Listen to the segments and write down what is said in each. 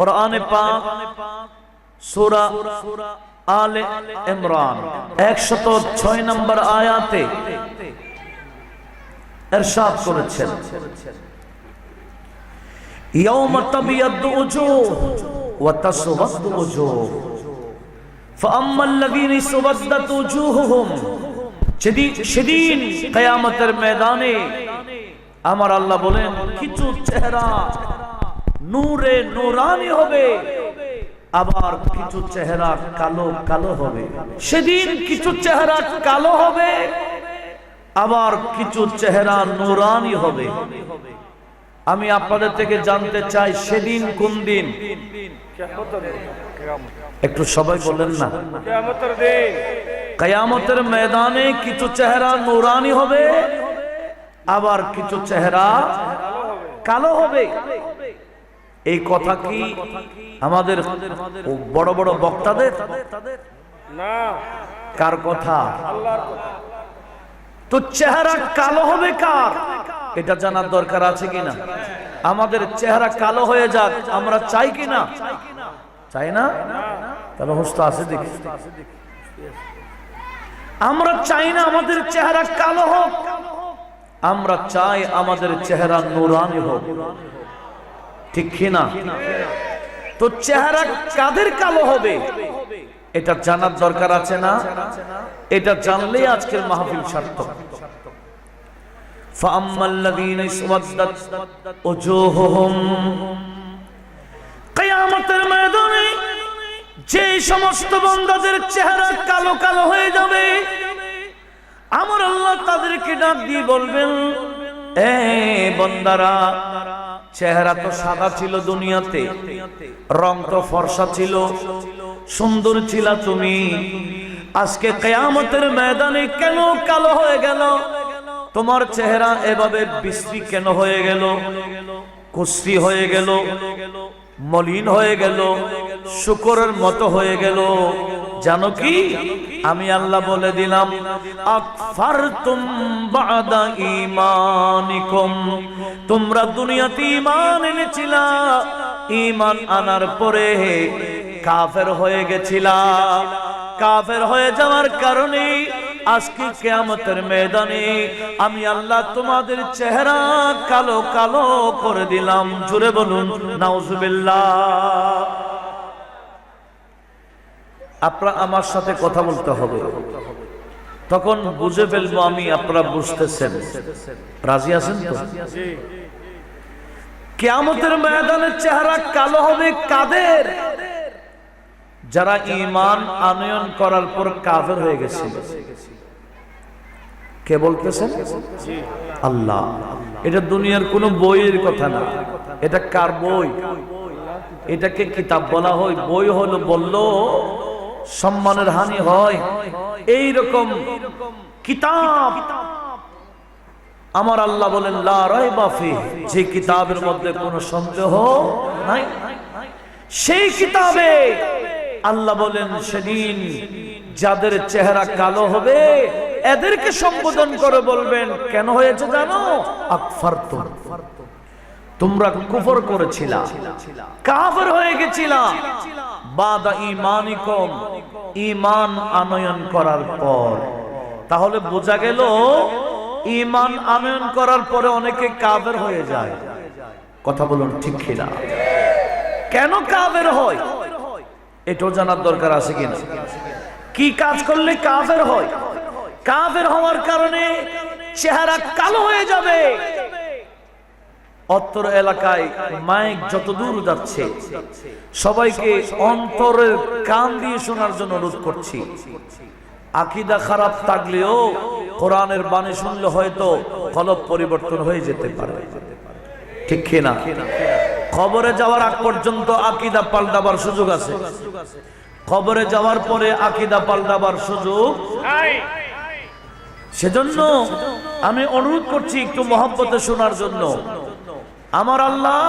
কুরআনে পাক সূরা আলে ইমরান 106 নম্বর আয়াতে ইরশাদ করেছেন, ইয়াউমা তাবিয়াদু উজুহ ওয়া তাসওয়াদু উজুহ ফাআম্মাল্লাযীনা সুবাদদাত উজুহুহুম, সেদিন কিয়ামতের ময়দানে আমার আল্লাহ বলেন কিছু চেহারা নূরে নূরানি হবে, আবার কিছু চেহারা কালো কালো হবে। সেদিন কিছু চেহারা কালো হবে, আবার কিছু চেহারা নূরানি হবে। আমি আপনাদের থেকে জানতে চাই সেদিন কোন দিন? একটু সবাই বলেন না। কিয়ামতের ময়দানে কিছু চেহারা নূরানি হবে, আবার কিছু চেহারা কালো হবে। এই কথা কি আমাদের বড় বড় বক্তাদের না? কার কথা? আল্লাহর কথা। তো চেহারা কালো হবে কার, এটা জানার দরকার আছে কিনা? আমাদের চেহারা কালো হয়ে যাক আমরা চাই কিনা? চাই না? তাহলে হোস্ট আছে দেখি। আমরা চাই না আমাদের চেহারা কালো হোক, আমরা চাই আমাদের চেহারা নূরানি হোক, ঠিক কিনা? তো চেহারা কাদের কালো হবে এটা জানার দরকার আছে না? এটা জানলেই আজকের মাহফিল সার্থক। ফাআম্মাল্লাযীনা সুওয়াদ্দাত উজুহুহুম, কিয়ামতের ময়দানে যে সমস্ত বান্দাদের চেহারা কালো কালো হয়ে যাবে, আমার আল্লাহ তাদেরকে ডাক দিয়ে বলবেন, এ বান্দারা, চেহারা তো সাদা ছিল দুনিয়াতে, রং তো ফর্সা ছিল, সুন্দর ছিল তুমি, আজকে কিয়ামতের ময়দানে কেন কালো হয়ে গেল? তোমার চেহারা এভাবে বিশ্রী কেন হয়ে গেল? কুশ্রী হয়ে গেল, মলিন হয়ে গেল, শুকরের মতো হয়ে গেল। জানো কি? আমি আল্লাহ বলে দিলাম, আকফারতুম বাদা ঈমানিকুম, তোমরা দুনিয়াতে ঈমান এনেছিলা, ঈমান আনার পরে কাফের হয়ে গেছিলা। কাফের হয়ে যাওয়ার কারণে আজকে কিয়ামতের ময়দানে আমি আল্লাহ তোমাদের চেহারা কালো কালো করে দিলাম। জোরে বলুন নাউজুবিল্লাহ। আপনারা আমার সাথে কথা বলতে হবে, তখন বুঝে ফেলবো আমি আপনারা বুঝতেছেন। রাজি আছেন তো? কিয়ামতের ময়দানে চেহারা কালো হবে কাদের? যারা ঈমান আনয়ন করার পর কাফের হয়ে গেছে। কে বলতেছেন? আল্লাহ। এটা দুনিয়ার কোন বইয়ের কথা না, এটা কার বই? এটাকে কিতাব বলা হয়। বই হলো বললো সম্মানের হানি হয়, এই রকম কিতাব আমার আল্লাহ বলেন লা রাইবা ফিহি, যে কিতাবের মধ্যে কোনো সন্দেহ নাই, সেই কিতাবে আল্লাহ বলেন সেদিন যাদের চেহারা কালো হবে এদেরকে সম্বোধন করে বলবেন, কেন হয়েছে জানো? আকফারতুম, তোমরা কুফর করেছিলা, কাফের হয়ে গেছিলা, বাদা ঈমানিকুম, ঈমান আনয়ন করার পর। তাহলে বোঝা গেল ঈমান আনয়ন করার পরে অনেকে কাফের হয়ে যায়। কথা বলুন ঠিক কিনা? কেন কাফের হয় এটাও জানার দরকার আছে কিনা? কি কাজ করলে কাফের হয়? কাফের হওয়ার কারণে চেহারা কালো হয়ে যাবে। অত্র এলাকায় মাইক যত দূর যাচ্ছে সবাইকে অন্তরের কান দিয়ে শোনার জন্য অনুরোধ করছি। আকীদা খারাপ থাকলেও কোরআনের বাণী শুনলে হয়তো কলব পরিবর্তন হয়ে যেতে পারে, ঠিক কিনা? কবরে যাওয়ার আগ পর্যন্ত আকীদা পাল্টাবার সুযোগ আছে, কবরে যাওয়ার পরে আকীদা পাল্টাবার সুযোগ নাই। সেজন্য আমি অনুরোধ করছি একটু মহব্বতে শোনার জন্য। আমার আল্লাহ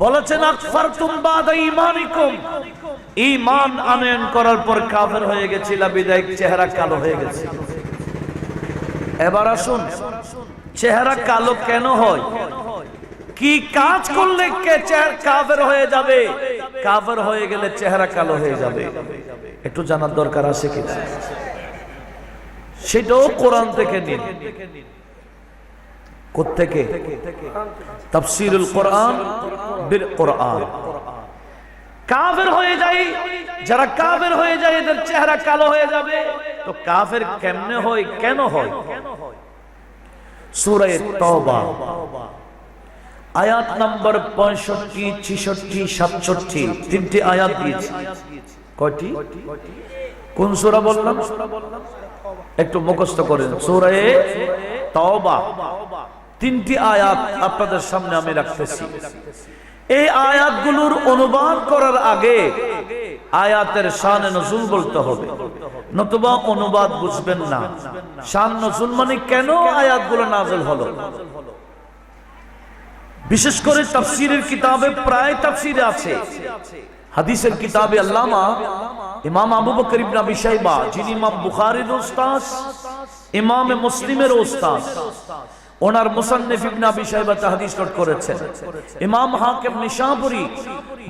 বলেছেন আকফারতুম বাদা ঈমানিকুম, ঈমান আনয়ন করার পর কাফের হয়ে গেছিল, বিদায় চেহারা কালো হয়ে গেছে। এবার আসুন, চেহারা কালো কেন হয়? কি কাজ করলে কে চেহারা কাফের হয়ে যাবে কাফের হয়ে গেলে চেহারা কালো হয়ে যাবে, একটু জানার দরকার আছে কিনা? সেটাও কোরআন থেকে নিন। কোত্থেকে? তাফসীরুল কোরআন বিল কোরআন। কাফের হয়ে যায়, যারা কাফের হয়ে যায় এদের চেহারা কালো হয়ে যাবে। তো কাফের কেমনে হয়, কেন হয়? সূরা তাওবা আয়াত নাম্বার 65, 66, 67 তিনটি আয়াত দিয়েছি। কয়টি? কোন সূরা বললাম? একটু মুখস্থ করেন। সূরা তাওবা তিনটি আয়াত আপনাদের সামনে আমি রাখতেছি। এই আয়াতগুলোর অনুবাদ করার আগে আয়াতের শানে নজুল বলতে হবে, নতুবা অনুবাদ বুঝবেন না। শান নজুল মানে কেন আয়াতগুলো নাযিল হলো। বিশেষ করে তাফসীরের কিতাবে, প্রায় তাফসীরে আছে, হাদিসের কিতাবে আল্লামা ইমাম আবু বকর ইবনে আবি শাইবা, যিনি ইমাম বুখারীর উস্তাদ, ইমাম মুসলিমের উস্তাদ, ওনার মুসান্নিফ ইবনে আবি শাইবা হাদিস নোট করেছেন। ইমাম হাকিম নিশাপুরী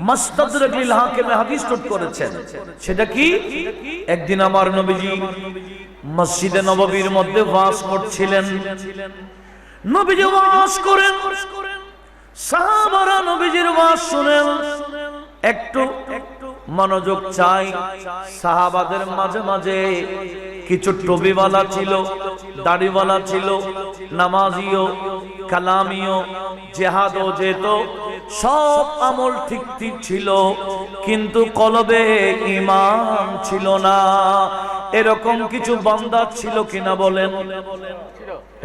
মুস্তাদরাক লিল হাকিমে হাদিস নোট করেছেন। সেটা কি? একদিন আমার নবীজি মসজিদে নববীর মধ্যে ওয়াজ করছিলেন। নবীজি ওয়াজ করেন, সাহাবারা নবীজির ওয়াজ শুনেন। একটু মনোযোগ চাই। সাহাবাদের মাঝে মাঝে কিছু টুপিওয়ালা ছিল, দাড়িওয়ালা ছিল, নামাজিও, কালামিও, জিহাদও যেত, সব আমল ঠিক ঠিক ছিল, কিন্তু কলবে ঈমান ছিল না। এরকম কিছু বান্দা ছিল কিনা বলেন?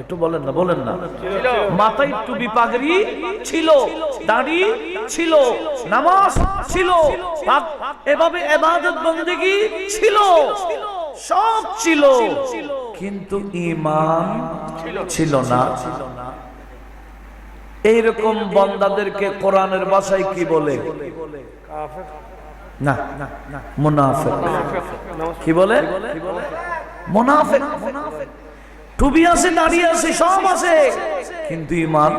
একটু বলেন না, বলেন না। মাথায় টুপি পাগড়ি ছিল, দাড়ি ছিল, নামাজ ছিল, এভাবে ইবাদত বন্দেগী ছিল, সব ছিল, কিন্তু ঈমান ছিল না। এইরকম বান্দাদেরকে কোরআনের ভাষায় কি বলে? না, মুনাফিক। কি বলে? মুনাফিক। টুপি আছে, দাড়ি আছে, সব আছে, কিন্তু ঈমান।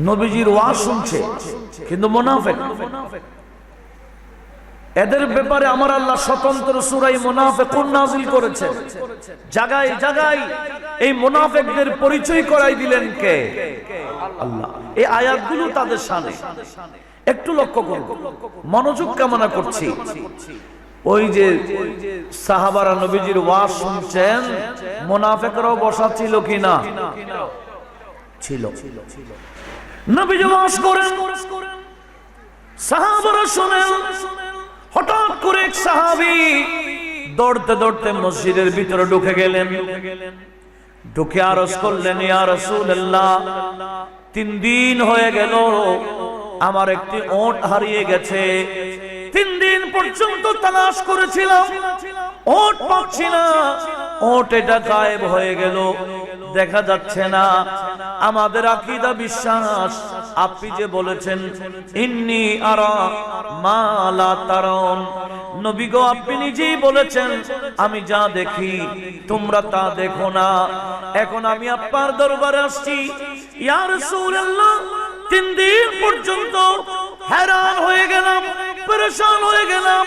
নবীজির ওয়াজ শুনছে কিন্তু মুনাফিক। এদের ব্যাপারে আমার আল্লাহ স্বতন্ত্র সূরা মুনাফিকুন নাযিল করেছেন। জায়গায় জায়গায় এই মুনাফিকদের পরিচয় করাই দিলেন কে? আল্লাহ। এই আয়াতগুলো তাদের শানে। একটু লক্ষ্য করুন, মনোযোগ কামনা করছি। ওই যে সাহাবারা নবীজির ওয়াজ শুনছেন, মুনাফিকরাও বসা ছিল কিনা? ছিল। নবীজি ওয়াজ করেন, সাহাবারা শুনেন। হঠাৎ করে এক সাহাবী দৌড়তে দৌড়তে মসজিদের ভিতরে ঢুকে গেলেন। ঢুকে আরজ করলেন, ইয়া রাসূলুল্লাহ, 3 দিন হয়ে গেল আমার একটি ওট হারিয়ে গেছে। 3 দিন পর্যন্ত তালাশ করেছিলাম, ওট পাচ্ছি না, ওট এটা গায়েব হয়ে গেল, দেখা যাচ্ছে না। আমাদের আকীদা, বিশ্বাস, আপনি যে বলেছেন ইন্নী আরা মা লা তারাউন, নবী গো আপনি নিজেই বলেছেন আমি যা দেখি তোমরা তা দেখো না। এখন আমি আপনার দরবারে আসছি, ইয়া রাসূলুল্লাহ, 3 দিন পর্যন্ত हैरान হয়ে গেলাম, পরেশান হয়ে গেলাম,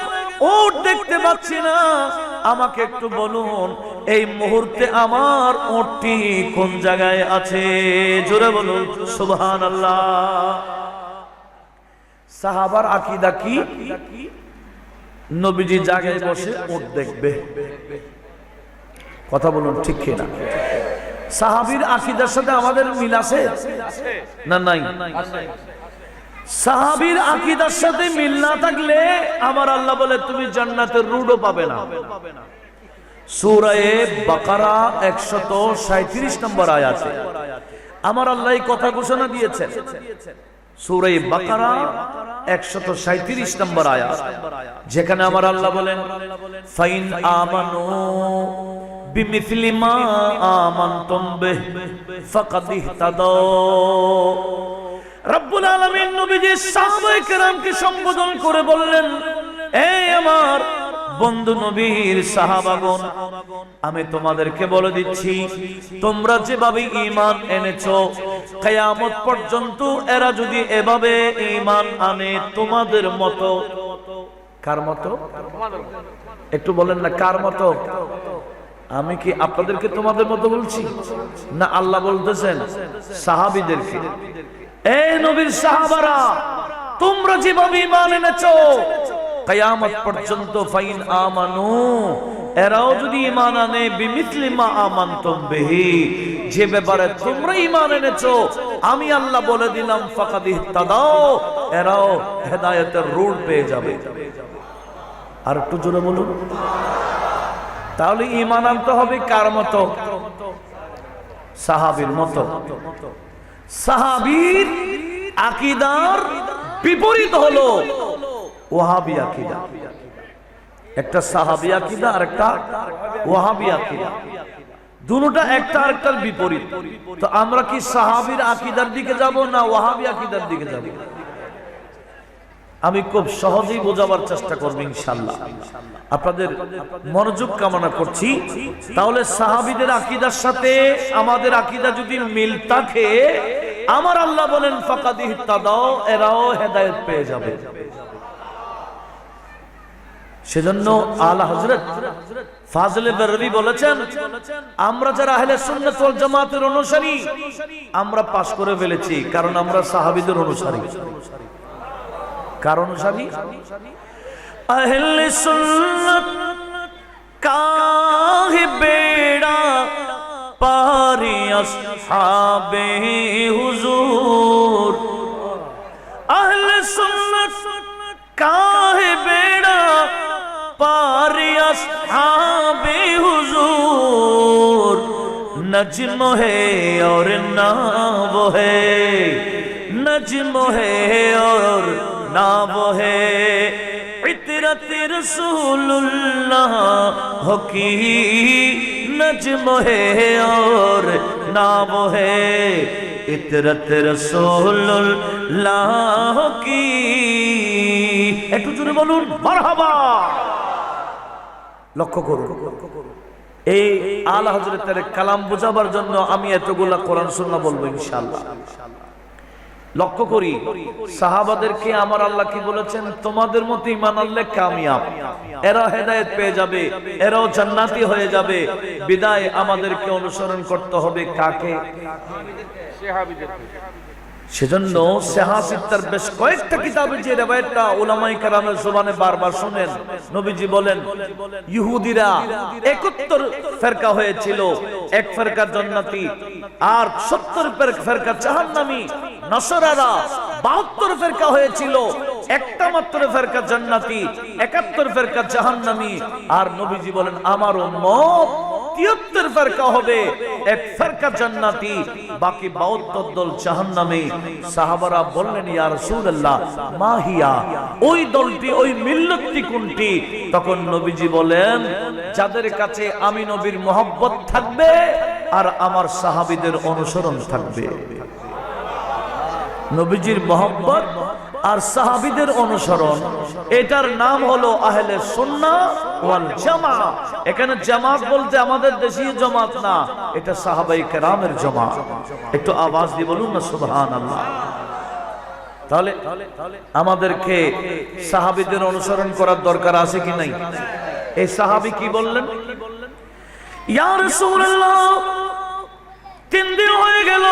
ওট দেখতে পাচ্ছি না। আমাকে একটু বলুন এই মুহূর্তে আমার ওটটি কোন জায়গায় আছে? জোরে বলুন সুবহানাল্লাহ। সাহাবার আকীদা কি? নবীজি জায়গায় বসে ওট দেখবে। কথা বলুন ঠিক কি না? সাহাবীর আকীদার সাথে আমাদের মিল আছে না? নাই। সাহাবীর আকীদার সাথে মিল না থাকলে আমার আল্লাহ বলে তুমি জান্নাতের রুডও পাবে না। সূরা বাকারা 137 নম্বর আয়াতে আমার আল্লাহ এই কথা ঘোষণা দিয়েছেন। সূরা বাকারা 137 নম্বর আয়াত, যেখানে আমার আল্লাহ বলেন ফাইন আমানু বিমিথলি মা আমানতুম বিহি ফাকাদ ইহতাদাও। রব্বুল আলামিন নবীজি সাহাবায়ে কেরামকে সম্বোধন করে বললেন, এই আমার বন্ধু নবীর সাহাবাগণ, আমি তোমাদেরকে বলে দিচ্ছি, তোমরা যেভাবে ঈমান এনেছো কিয়ামত পর্যন্ত এরা যদি এভাবে ঈমান আনে তোমাদের মতো। কার মতো? একটু বলেন না, কার মতো? আমি কি আপনাদেরকে তোমাদের মতো বলছি না আল্লাহ বলতেছেন সাহাবীদেরকে? এই নবীর সাহাবারা, তোমরা যেভাবে ঈমান এনেছো কিয়ামত পর্যন্ত ফাইন আমানু, এরাও যদি ঈমান আনে বিমিসলি মা আমানতুম বিহি, যে ব্যাপারে তোমরা ঈমান এনেছো আমি আল্লাহ বলে দিলাম ফাকাদ ইহতাদাও, এরাও হেদায়েতের রোড পেয়ে যাবে। আর একটু জোরে বলুন। তাহলে ঈমান আনতে হবে কার মতো? সাহাবীর মতো। সাহাবীর আকীদার বিপরীত হলো ওয়াহাবী আকীদা। একটা সাহাবী আকীদা আর একটা ওয়াহাবী আকীদা, দুটোটা একটা আরেকটার বিপরীত। তো আমরা কি সাহাবীর আকীদার দিকে যাব না ওয়াহাবী আকীদার দিকে যাব? আমি খুব সহজেই বোঝাবার চেষ্টা করব ইনশাআল্লাহ, আপনাদের মনোযোগ কামনা করছি। তাহলে সাহাবীদের আকীদার সাথে আমাদের আকীদা যদি মিল থাকে, আমার আল্লাহ বলেন ফাকাদ ইহতাদাও, এরাও হেদায়েত পেয়ে যাবে। সেজন্য আলা হযরত ফাজলে বেরলভী বলেছেন, আমরা যারা আহলে সুন্নাত ওয়াল জামাতের অনুসারী, আমরা পাস করে ফেলেছি, কারণ আমরা সাহাবীদের অনুসারী। কার অনুসারী? আহলে সুন্নাত কাহে বেড়া পারে আসহাবে হুজুর, আহলে সুন্নাত কাহে বেড়া পারে আসহাবে হুজুর, नज्म है और नाव है, नज्म है और नाव है, इतरत रसूलुल्लाह की नज्म है और नाव है, इतरत रसूलुल्लाह की। একটু জোরে বলুন মারহাবা। লক্ষ্য করুন, এই আলা হযরতের কালাম বোঝাবার জন্য আমি এতগুলা কোরআন সুন্নাহ বলবো ইনশাআল্লাহ। লক্ষ্য করি সাহাবাদেরকে আমার আল্লাহ কি বলেছেন? তোমাদের মতো ঈমান আনলে কামিয়াব, এরা হেদায়েত পেয়ে যাবে, এরাও জান্নাতি হয়ে যাবে। বিদায় আমাদেরকে অনুসরণ করতে হবে কাকে? সেজন্য সিহাসিত্তার বেশ কয়েকটা কিতাবে যে রিওয়ায়াতটা উলামায়ে কেরামের জবানে বারবার শুনেন, নবীজি বলেন ইহুদিরা 71 ফেরকা হয়েছিল, এক ফেরকা জান্নাতি আর 70 ফেরকা জাহান্নামী। নসরারা 72 ফেরকা হয়েছিল, একটা মাত্র ফেরকা জান্নাতি, 71 ফেরকা জাহান্নামী। আর নবীজি বলেন আমার উম্মত 73 ফেরকা হবে, এক ফেরকা জান্নাতি, বাকি 72 দল জাহান্নামী। সাহাবারা বললেন ইয়া রাসূলুল্লাহ মা হিয়া, ওই দলটি ওই মিল্লাতটি কোনটি? তখন নবীজি বলেন যাদের কাছে আমি নবীর মহব্বত থাকবে আর আমার সাহাবীদের অনুসরণ থাকবে। নবীজির মহব্বত আর সাহাবীদের অনুসরণ, এটার নাম হলো আহলে সুন্নাহ ওয়াল জামাত। এখানে জামাত বলতে আমাদের দেশীয় জামাত না, এটা সাহাবায়ে কেরামের জামাত। একটু আওয়াজ দিয়ে বলুন না সুবহানাল্লাহ। তাহলে আমাদেরকে সাহাবীদের অনুসরণ করার দরকার আছে কি নাই? এই সাহাবী কি বললেন? ইয়া রাসূলুল্লাহ 3 দিন হয়ে গেল,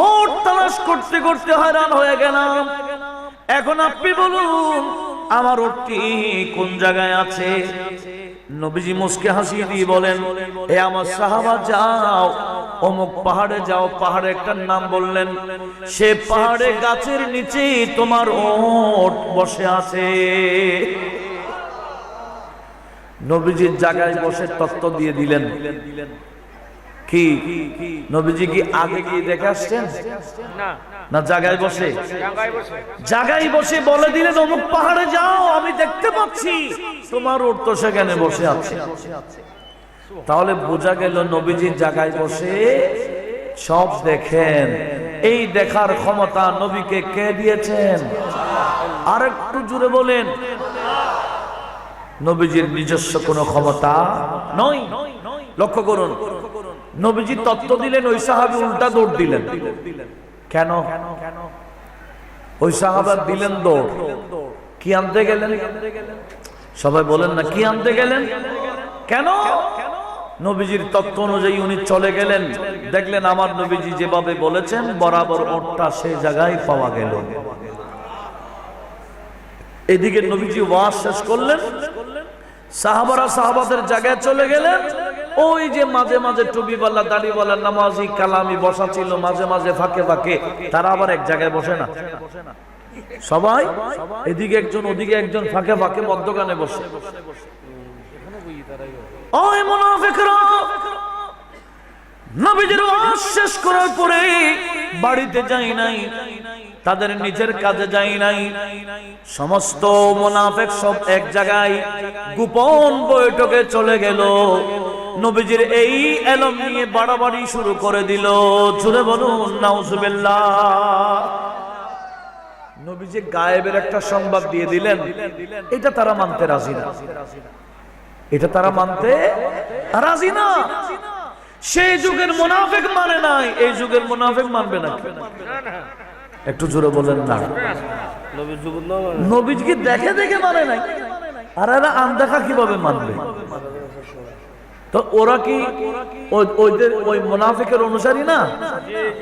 ওট তালাশ করতে করতে হয়রান হয়ে গেলাম, এখন আপনি বলুন আমার ওটটি কোন জায়গায় আছে? নবীজি মুস্কে হাসিয়ে দিয়ে বলেন এ আমার সাহাবা যাও অমুক পাহাড়ে যাও। পাহাড়ে একটা নাম বললেন, সে পাহাড়ে গাছের নিচে তোমার ওট বসে আছে। নবীজির জায়গায় বসে তত্ত্ব দিয়ে দিলেন। কি নবীজি কি আগে গিয়ে দেখে আসছেন? না জায়গায় বসে? জায়গায় বসে বলে দিলেন অমুক পাহাড়ে যাও, আমি দেখতে পাচ্ছি তোমার ওট তো সেখানে বসে আছে। তাহলে বোঝা গেল নবীজির জায়গায় বসে সব দেখেন। এই দেখার ক্ষমতা নবীকে কে দিয়েছেন? আর একটু জুড়ে বলেন। নবীজির নিজস্ব কোনো ক্ষমতা নয়। লক্ষ্য করুন, নবীজি তত্ত্ব দিলেন, ওই সাহাবী উল্টা দৌড় দিলেন। কেন? ওই সাহাবা দিলেন দৌড়, কি আনতে গেলেন? সবাই বলেন না, কি আনতে গেলেন? কেন? নবীজির তত্ত্ব অনুযায়ী উনি চলে গেলেন, দেখলেন আমার নবীজি যেভাবে বলেছেন বরাবর ওটটা সেই জায়গায় পাওয়া গেল। এদিকে নবীজি ওয়াজ শেষ করলেন, সাহাবারা সাহাবাদের জায়গায় চলে গেলেন। ওই যে মাঝে মাঝে টুপিওয়ালা দাড়িওয়ালা নামাজি কালামি বসা ছিল, মাঝে মাঝে ফাঁকে ফাঁকে, তারা আবার এক জায়গায় বসে না। সবাই এদিকে একজন ওদিকে একজন, ফাঁকে ফাঁকে মধ্যখানে বসে। ওই মুনাফিকরা নবীজির ওয়াজ শেষ করার পরে বাড়িতে যায় নাই, তাদের নিজের কাজে যায় নাই। সমস্ত মুনাফিক সব এক জায়গায় গোপন বৈঠকে চলে গেল। নবীজির এই এলম নিয়ে বাড়াবাড়ি শুরু করে দিল। জোরে বলুন নাউজুবিল্লাহ। নবীজি গায়েবের একটা সংবাদ দিয়ে দিলেন, এটা তারা মানতে রাজি না। এটা তারা মানতে রাজি না। সেই যুগের মুনাফিক মানে নাই, এই যুগের মুনাফিক মানবে না। একটু জোরে বলেন না। নবীজিকে দেখে দেখে মানে নাই, আর এরা আনদেখা কিভাবে মানবে? তো ওরা কি ওইদের ওই মুনাফিকের অনুসারী না?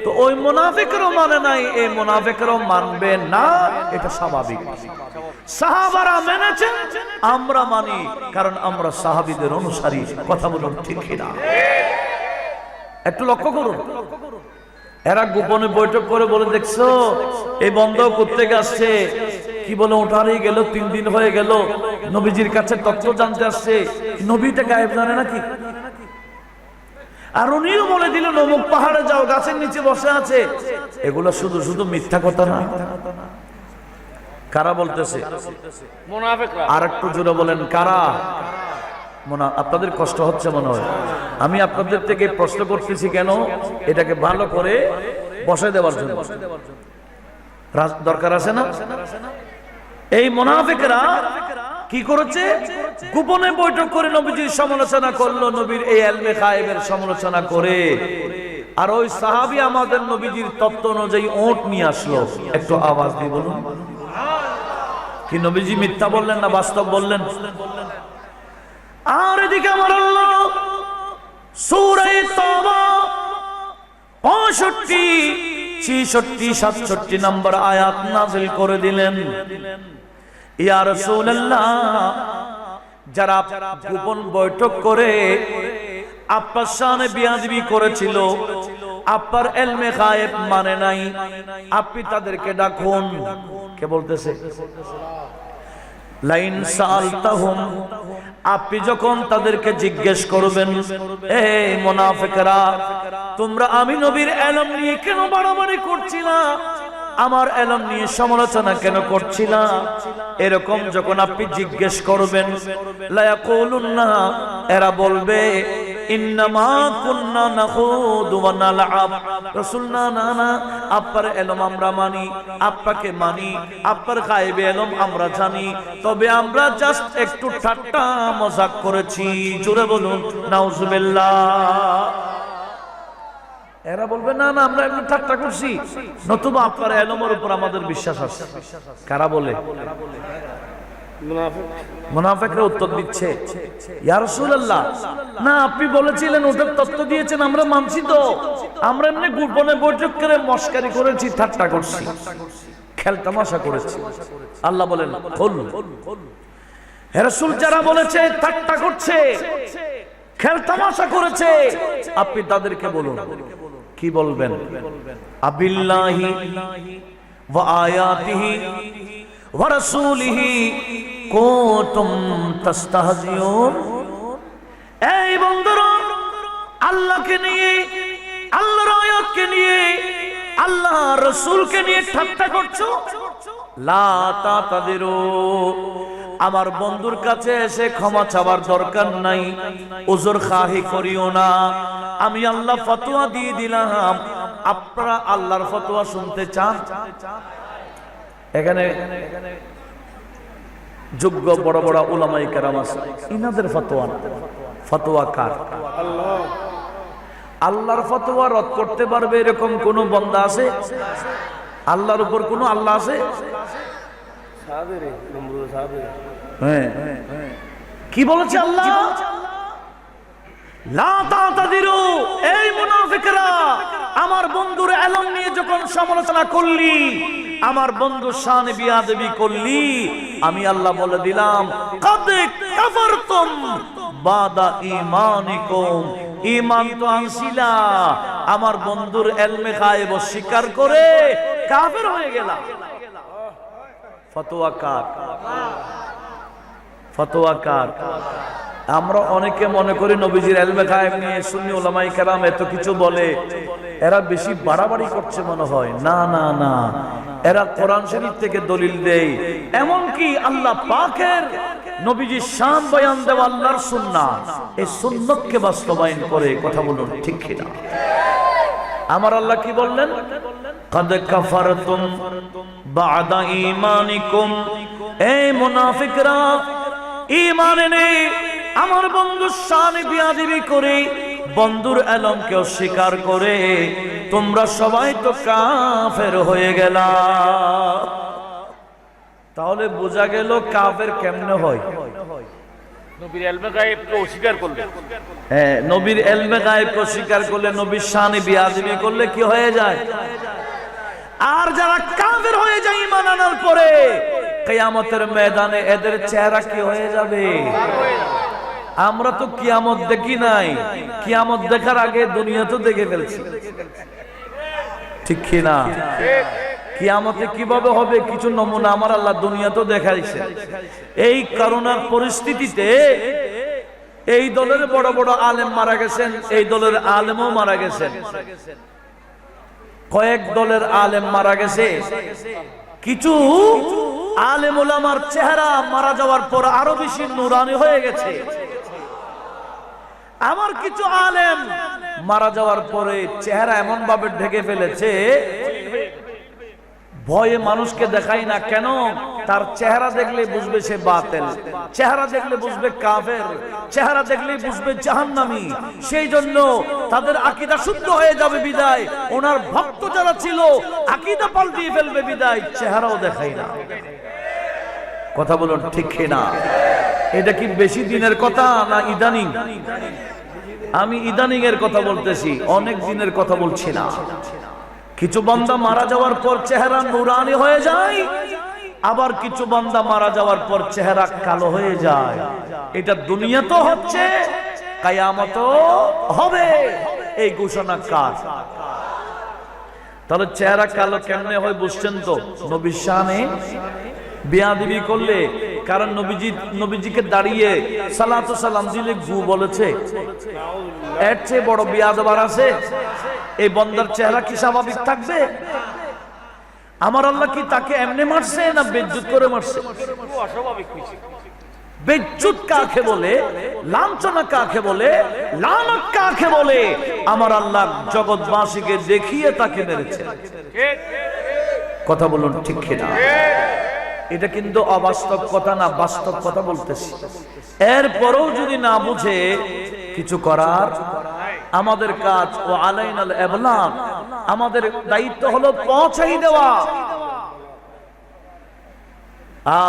তো ওই মুনাফিকরাও মানে নাই, এই মুনাফিকরাও মানবে না, এটা স্বাভাবিক। সাহাবারা মেনেছেন, আমরা মানি, কারণ আমরা সাহাবীদের অনুসারী। কথা বলুন ঠিক কিনা? একটু লক্ষ্য করুন, এরা গোপনে বৈঠক করে বলে, দেখছো এই বন্ধ করতে আসছে, কি বলে ওঠারই গেল, 3 দিন হয়ে গেল, নবীজির কাছে তথ্য জানতে আসছে। নবীটা গায়েব জানে নাকি? আর উনিও বলে দিল অমুক পাহাড়ে যাও, গাছের নিচে বসে আছে। এগুলো শুধু শুধু মিথ্যা কথা না? কারা বলতেছে? মুনাফিকরা। আর একটু জোরে বলেন, কারা? আপনাদের কষ্ট হচ্ছে মনে হয়। আমি আপনাদের থেকে প্রশ্ন করতেছি কেন? এটাকে ভালো করে বসায় দেওয়ার জন্য। দরকার আছে না? এই মুনাফিকরা কি করেছে? গোপনে বৈঠক করে নবীজির সমালোচনা করলো, নবীর এই ইলমে গায়েবের সমালোচনা করে। আর ওই সাহাবী আমাদের নবীজির তত্ত্ব অনুযায়ী ওট নিয়ে আসলো। একটু আওয়াজ দিয়ে বলুন, কি নবীজি মিথ্যা বললেন না বাস্তব বললেন? আর এদিকে আমার আল্লাহ সূরা তাওবা 65, 66, 67 নম্বর আয়াত নাযিল করে দিলেন। ইয়া রাসূলুল্লাহ, যারা গোপন বৈঠক করে আপনার শানে বিয়াদবি করেছিল, আপনার ইলমে গায়েব মানে নাই, আপনি তাদেরকে ডাকুন। কে বলতেছে? লাইন সালতাহুম, আপনি যখন তাদেরকে জিজ্ঞেস করবেন, এই মুনাফিকরা তোমরা আমি নবীর ইলম নিয়ে কেন বাড়াবাড়ি করছিলা, আমার ইলম নিয়ে সমালোচনা কেন করছিলা, এরকম যখন আপনি জিজ্ঞেস করবেন, লা ইয়াকুলুন্না, এরা বলবে, ইন্নামা কুন্না নাখুদু ওয়া নালআব। রাসূল না না না, আপনার ইলম আমরা মানি, আপনাকে মানি, আপনার গায়েবে ইলম আমরা জানি, তবে আমরা জাস্ট একটু ঠাট্টা মজাক করেছি। জোরে বলুন নাউজুবিল্লাহ। এরা বলবে, না না আমরা একটু ঠাট্টা করছি, নতুবা আপনার ইলমের উপর আমাদের বিশ্বাস আছে। কারা বলে? মুনাফিকরা উত্তর দিচ্ছে, ইয়া রাসূলুল্লাহ, না আপনি বলেছিলেন, ওটার তত্ত্ব দিয়েছেন, আমরা মানছি তো, আমরা এমনি গোপনে বৈঠক করে মস্কারি করেছি, ঠাট্টা করছি, খেলতামাশা করেছি। আল্লাহ বলেন, কুল, হে রাসূল, যারা বলেছে ঠাট্টা করছে, খেলতামাশা করেছে, আপনি তাদেরকে বলুন। কি বলবেন? আবিল্লাহি ওয়া আয়াতিহি ওয়া রাসূলিহি কুনতুম তাস্তাহজিউন। এই বন্ধুরা, আল্লাহকে নিয়ে, আল্লাহর আয়াতকে নিয়ে, আল্লাহ রাসূলকে নিয়ে ঠাট্টা করছো? লা তাতাদিরু, আমার বন্ধুর কাছে এসে ক্ষমা চাওয়ার দরকার নাই, উযর খাহি করিও না। আমি আল্লাহ ফতোয়া দিয়ে দিলাম, আপনারা আল্লাহর ফতোয়া শুনতে চান? এখানে যোগ্য বড় বড় উলামায়ে কেরাম আছে, ইনাদের ফতোয়া না। ফতোয়া কার? আল্লাহর ফতোয়া রদ করতে পারবে এরকম কোন বান্দা আছে? আল্লাহর উপর কোন আল্লাহ আছে? হ্যাঁ, কি বলেছে আল্লাহ? লা তাতাদিরু, এই মুনাফিকরা আমার বন্ধুর ইলম নিয়ে যখন সমালোচনা করলি, আমার বন্ধুর শানে বিয়াদবি করলি, আমি আল্লাহ বলে দিলাম কাদ কাফারতুম বাদা ঈমানিকুম, ঈমান তো আনছিলা, আমার বন্ধুর ইলমে গায়েব স্বীকার করে কাফের হয়ে গেলা। ফতোয়া কার? ফতোয়া কার? আমরা অনেকে মনে করি নবীজির ইলমে গায়েব নিয়ে সুন্নি উলামায়ে কেরাম এত কিছু বলে, এরা বেশি বাড়াবাড়ি করছে মনে হয়। না না না, এরা কোরআন শরীফ থেকে দলিল দেয়, এমনকি আল্লাহ পাকের নবীজির শান বয়ান দেওয়া আল্লাহর সুন্নাত, এই সুন্নতকে বাস্তবায়ন করে। কথা বলুন ঠিক কিনা? আমার আল্লাহ কি বললেন? কাদ কাফারতুম বাদা ঈমানিকুম, এই মুনাফিকরা ঈমান এনে আমার বন্ধুর শানে বিয়াদবি করে, বন্ধুর ইলমকে অস্বীকার করে তোমরা সবাই তো কাফের হয়ে গেলা। তাহলে বোঝা গেল কাফের কেমনে হয়? নবীর ইলমে গায়েবকে অস্বীকার করলে। হ্যাঁ, নবীর ইলমে গায়েবকে অস্বীকার করলে, নবীর শানে বিয়াদবি করলে কি হয়ে যায়? আর যারা কাফের হয়ে যায় ঈমান আনার পরে, কিয়ামতের ময়দানে এদের চেহারা কি হয়ে যাবে? আমরা তো কিয়ামত দেখি নাই, কিয়ামত দেখার আগে দুনিয়া তো দেখে ফেলছি, ঠিক কি না? কিয়ামতে কিভাবে হবে কিছু নমুনা আমার আল্লাহ দুনিয়া তো দেখাইছে। এই করোনার পরিস্থিতিতে এই দলের বড় বড় আলেম মারা গেছেন, এই দলের আলেমও মারা গেছেন, কয়েক দলের আলেম মারা গেছে। কিছু আলেম ওলামার চেহারা মারা যাওয়ার পর আরো বেশি নূরানি হয়ে গেছে। আমার কিছু আলেম মারা যাওয়ার পরে চেহারা এমন ভাবে ঢেকে ফেলেছে, ভয়ে মানুষকে দেখাই না। কেন? তার চেহারা দেখলে বুঝবে সে বাতিল, চেহারা দেখলে বুঝবে কাফের, চেহারা দেখলে বুঝবে জাহান্নামী। সেই জন্য তাদের আকীদা শুদ্ধ হয়ে যাবে বিদায়, ওনার ভক্ত যারা ছিল আকীদা পাল্টিয়ে ফেলবে বিদায় চেহারাও দেখাই না। কথা বলুন ঠিক না? এটা কি বেশি দিনের কথা না ইদানিং? আমি ইদানিং এর কথা বলতেছি, অনেক দিনের কথা বলছি না। কিছু বান্দা মারা যাওয়ার পর চেহারা নূরানি হয়ে যায়, আবার কিছু বান্দা মারা যাওয়ার পর চেহারা কালো হয়ে যায়। এটা দুনিয়া তো হচ্ছে, কিয়ামতও হবে। এই ঘোষণা কার? তাহলে চেহারা কালো কেমনে হয় বুঝছেন তো? নবীর শানে বিয়াদবি করলে, কারণ নবীজিকে দাঁড়িয়ে সালাতু সালাম দিলে গু বলেছে, এর চেয়ে বড় বিয়াদব আর আছে? এই বন্দার চেহারা কি স্বাভাবিক থাকবে? আমার আল্লাহ কি তাকে এমনি মারছে না বেজ্জুত করে মারছে? অস্বাভাবিক হয়েছে। বেজ্জুত কাকে বলে, লাঞ্ছনা কাকে বলে, লানত কাকে বলে? আমার আল্লাহ জগৎবাসীকে দেখিয়ে তাকে মেরেছে। কথা বলুন ঠিক কিনা? এটা কিন্তু অবাস্তব কথা না, বাস্তব কথা বলতেছি। এরপরেও যদি না বুঝে কিছু করার, আমাদের কাজ ও আলাইনাল ইবলাগ, আমাদের দায়িত্ব হলো পৌঁছাই দেওয়া।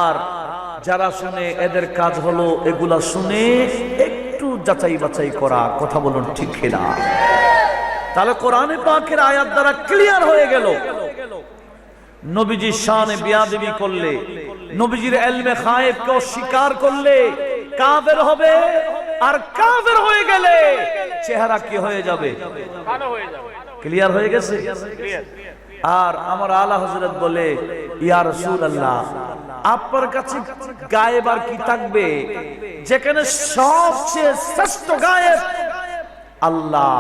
আর যারা শুনে এদের কাজ হলো এগুলা শুনে একটু যাচাই বাছাই করা। কথা বলুন ঠিক কিনা? তাহলে কোরআনে পাকের আয়াত দ্বারা ক্লিয়ার হয়ে গেল, নবীজির শানে বিয়াদবি করলে, নবীজির ইলমে গায়েবকে অস্বীকার করলে কাফের হবে। আর কাফের হয়ে গেলে চেহারা কি হয়ে যাবে? কালো হয়ে যাবে। ক্লিয়ার হয়ে গেছে? আর আমার আলা হযরত বলে, ইয়া রাসূলুল্লাহ, আপনার কাছে গায়েব আর কি থাকবে, যেখানে সবচেয়ে শ্রেষ্ঠ গায়েব আল্লাহ।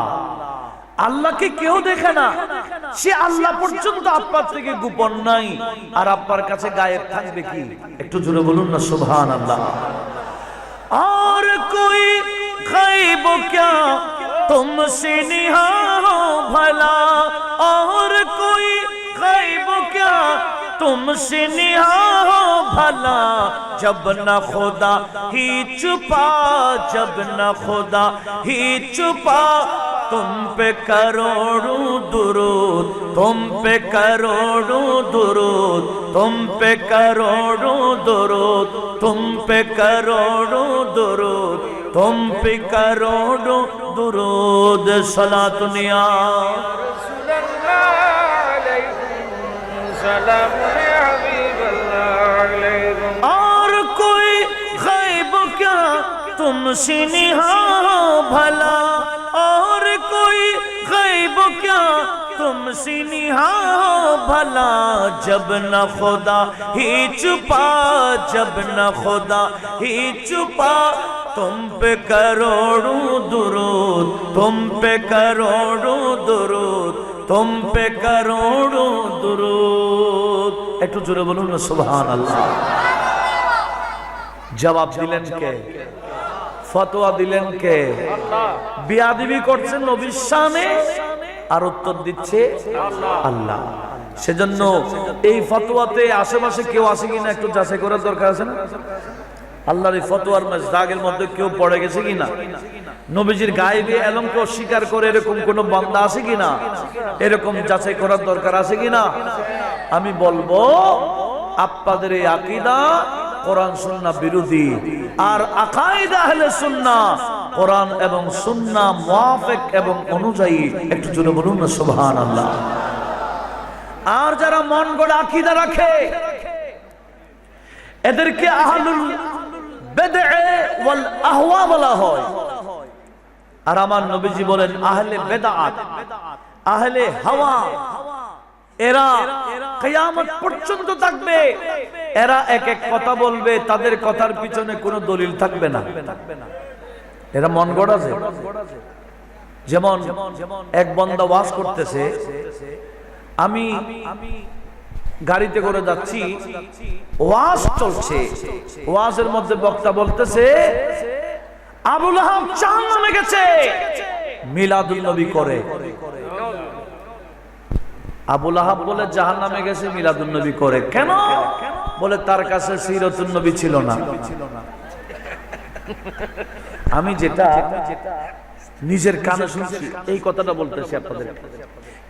আল্লাহকে কেউ দেখে না, সে আল্লাহ পর্যন্ত আপনার থেকে গোপন নাই, আর আপনার কাছে গায়েব থাকবে কি? একটু জোরে বলুন না সুবহানাল্লাহ। और कोई गैब क्या तुमसे निहा भला, और कोई गैब क्या तुमसे निहा हो भला, जब न खुदा ही छुपा, जब न खुदा ही छुपा, तुम पे करोड़ों दुरूद, तुम पे करोड़ों दुरूद, तुम पे करोड़ों दुरूद, तुम पे करोड़ों दुरूद, तुम पे करोड़ों दुरूद। सलातुनिया और कोई गैब क्या तुमसे निहा हो भला, और कोई गैब क्या तुमसे निहा हो भला, जब न खुदा ही छुपा, जब न खुदा ही छुपा, तुम पे करोड़ों दुरूद, तुम पे करोड़ों दुरूद, तुम पे करोड़ों दुरूद। একটু জোরে বলুন না সুবহানাল্লাহ। জবাব দিলেন কে? ফতোয়া দিলেন কে? বিয়াদবি করছেন নবীর শানে, আর উত্তর দিচ্ছে আল্লাহ। সেজন্য এই ফতোয়াতে আশেপাশে কেউ আছে কিনা একটু যাচাই করার দরকার আছে না? আল্লাহর এই ফতোয়ার দাগের মধ্যে কেউ পড়ে গেছে কিনা? নবীজির গায়েবী এলমকে অস্বীকার করে এরকম কোন বান্দা আছে কিনা? এরকম যাচাই করার দরকার আছে কিনা? আমি বলবো আপনাদের এই আকীদা কোরআন সুন্নাহ বিরোধী, আর আকায়েদে আহলে সুন্নাহ কোরআন এবং সুন্নাহ মুওয়াফিক এবং অনুযায়ী। একটু জোরে বলুন না সুবহানাল্লাহ। আর যারা মন গড়া আকীদা রাখে এদেরকে আহলুল বিদআ ওয়াল আহওয়া বলা হয়। আর আমার নবীজি বলেন আহলে বিদআত, আহলে হাওয়া এরা কিয়ামত পর্যন্ত থাকবে। এরা এক এক কথা বলবে, তাদের কথার পিছনে কোনো দলিল থাকবে না। এরা মন গড়া আছে। যেমন এক বান্দা ওয়াজ করতেছে, আমি গাড়িতে করে যাচ্ছি, ওয়াজ চলছে, ওয়াজের মধ্যে বক্তা বলতেছে আবু লাহাব জাহান্নামে গেছে, মিলাদুন নবী করে। আবু লাহাব বলে জাহান্নামে গেছে, মিলাদুন নবী করে কেন? বলে তার কাছে সিরাতুন নবী ছিল না। আমি যেটা নিজের কানে শুনছি এই কথাটা বলতেছি আপনাদের।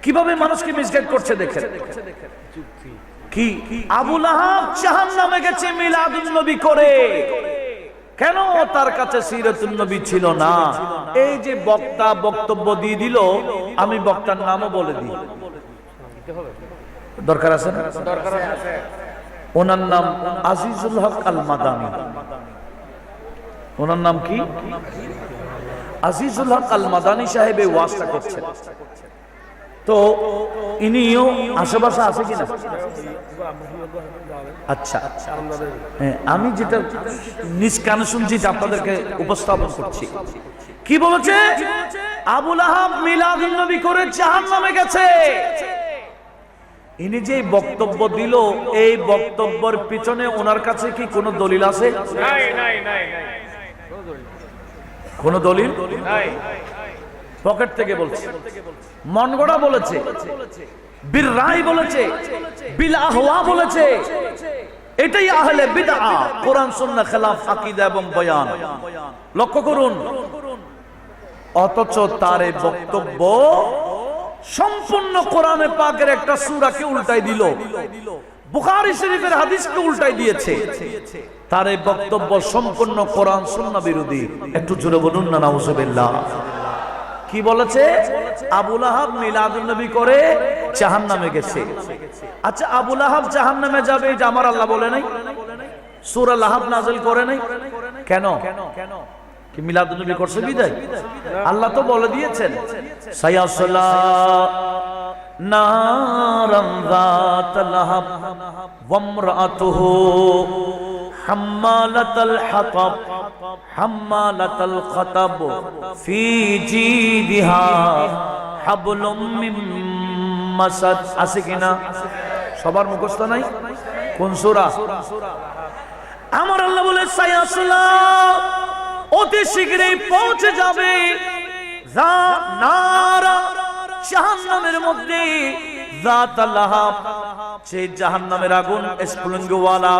কিভাবে মানুষকে মিসগাইড করছে দেখেন। কি আবু লাহাব জাহান্নামে গেছে মিলাদুন নবী করে কেন? তার কাছে সিরাতুন নবী ছিল না। এই যে বক্তা বক্তব্য দিয়ে দিল, আমি বক্তার নামও বলে দিই, দরকার আছে না? দরকার আছে। ওনার নাম আজিজুল হক আল মাদানী। ওনার নাম কি? আজিজুল হক আল মাদানী সাহেব এই ওয়াজটা করছেন। তো ইনিও আশেপাশে আছে কিনা? আচ্ছা, হ্যাঁ, আমি যেটা নিজ কানে শুনছি আপনাদেরকে উপস্থাপন করছি। কি বলেছে? আবু লাহাব মিলাদুন নবী করে জাহান্নামে গেছে। ইনি যে বক্তব্য দিল, এই বক্তব্যের পিছনে ওনার কাছে কি কোনো দলিল আছে? নাই নাই নাই নাই, কোনো দলিল নাই। পকেট থেকে বলছে, মন গড়া বলেছে, বিল রায় বলেছে, বিল আহওয়া বলেছে। এটাই আহলে বিদআ, কোরআন সুন্নাহ খেলাফ আকীদা এবং বয়ান। লক্ষ্য করুন, অথচ তার এই বক্তব্য সম্পূর্ণ কোরআনে পাকের একটা সূরাকে উল্টাই দিল, বুখারী শরীফের হাদিসকে উল্টাই দিয়েছে। তার এই বক্তব্য সম্পূর্ণ কোরআন সুন্নাহ বিরোধী। একটু জোরে বলুন না নাউজুবিল্লাহ। কি বলেছে? আবু লাহাব মিলাদুন নবী করে জাহান্নামে গেছে। আচ্ছা, আবু লাহাব জাহান্নামে যাবে এটা আমার আল্লাহ বলে নাই? সূরা লাহাব নাযিল করে নাই কেন? কি মিলাদুন নবী করছে বিদায়? আল্লাহ তো বলে দিয়েছেন সায়াসলা নারাম যাত লাহাব ওয়ামরাতুহু হাম্মালাতাল হাতাব হাম্মালাতাল খাতাব ফি জিদিহা হাবলুম মিন মাসাদ। আছে কিনা? সবার মুখস্থ নাই? কোন সূরা? আমার আল্লাহ বলে সায়াসলা, অতি শীঘ্রই পৌঁছে যাবে জাহান্নামের মধ্যে, যাত লাহাব সেই জাহান্নামের আগুন স্ফুলিঙ্গওয়ালা,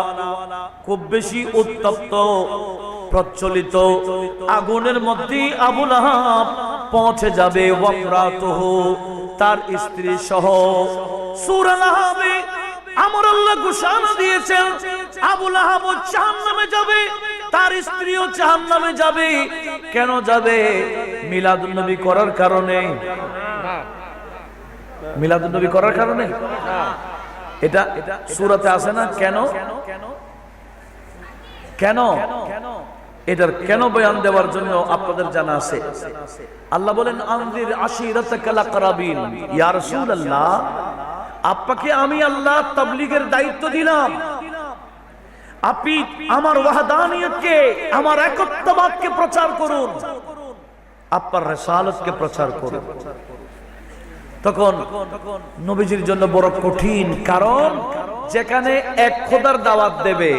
খুব বেশি উত্তপ্ত প্রচলিত আগুনের মধ্যে আবু লাহাব পৌঁছে যাবে, ওয়ামরাতুহু, তার স্ত্রী সহ। সূরা লাহাবে আমার আল্লাহ ঘোষণা দিয়েছেন আবু লাহাব জাহান্নামে যাবে, তার স্ত্রীও জাহান্নামে যাবে। কেন যাবে? মিলাদুন নবী করার কারণে। মিলাদুন নবী করার কারণে এটা সূরাতে আছে না? কেন কেন এটার কেন বয়ান দেওয়ার জন্য আপনাদের জানা আছে। আল্লাহ বলেন আনজির আশিরাতাকাল আকরাবিন। ইয়া রাসূলুল্লাহ, আপনাকে আমি আল্লাহ তাবলীগের দায়িত্ব দিলাম, আপনি আমার ওয়াহদানিয়তকে, আমার একত্ববাদকে প্রচার করুন, আপনার রিসালাতকে প্রচার করুন। তখন নবীজির জন্য বড় কঠিন, কারণ যেখানে এক খোদার দাওয়াত দেবে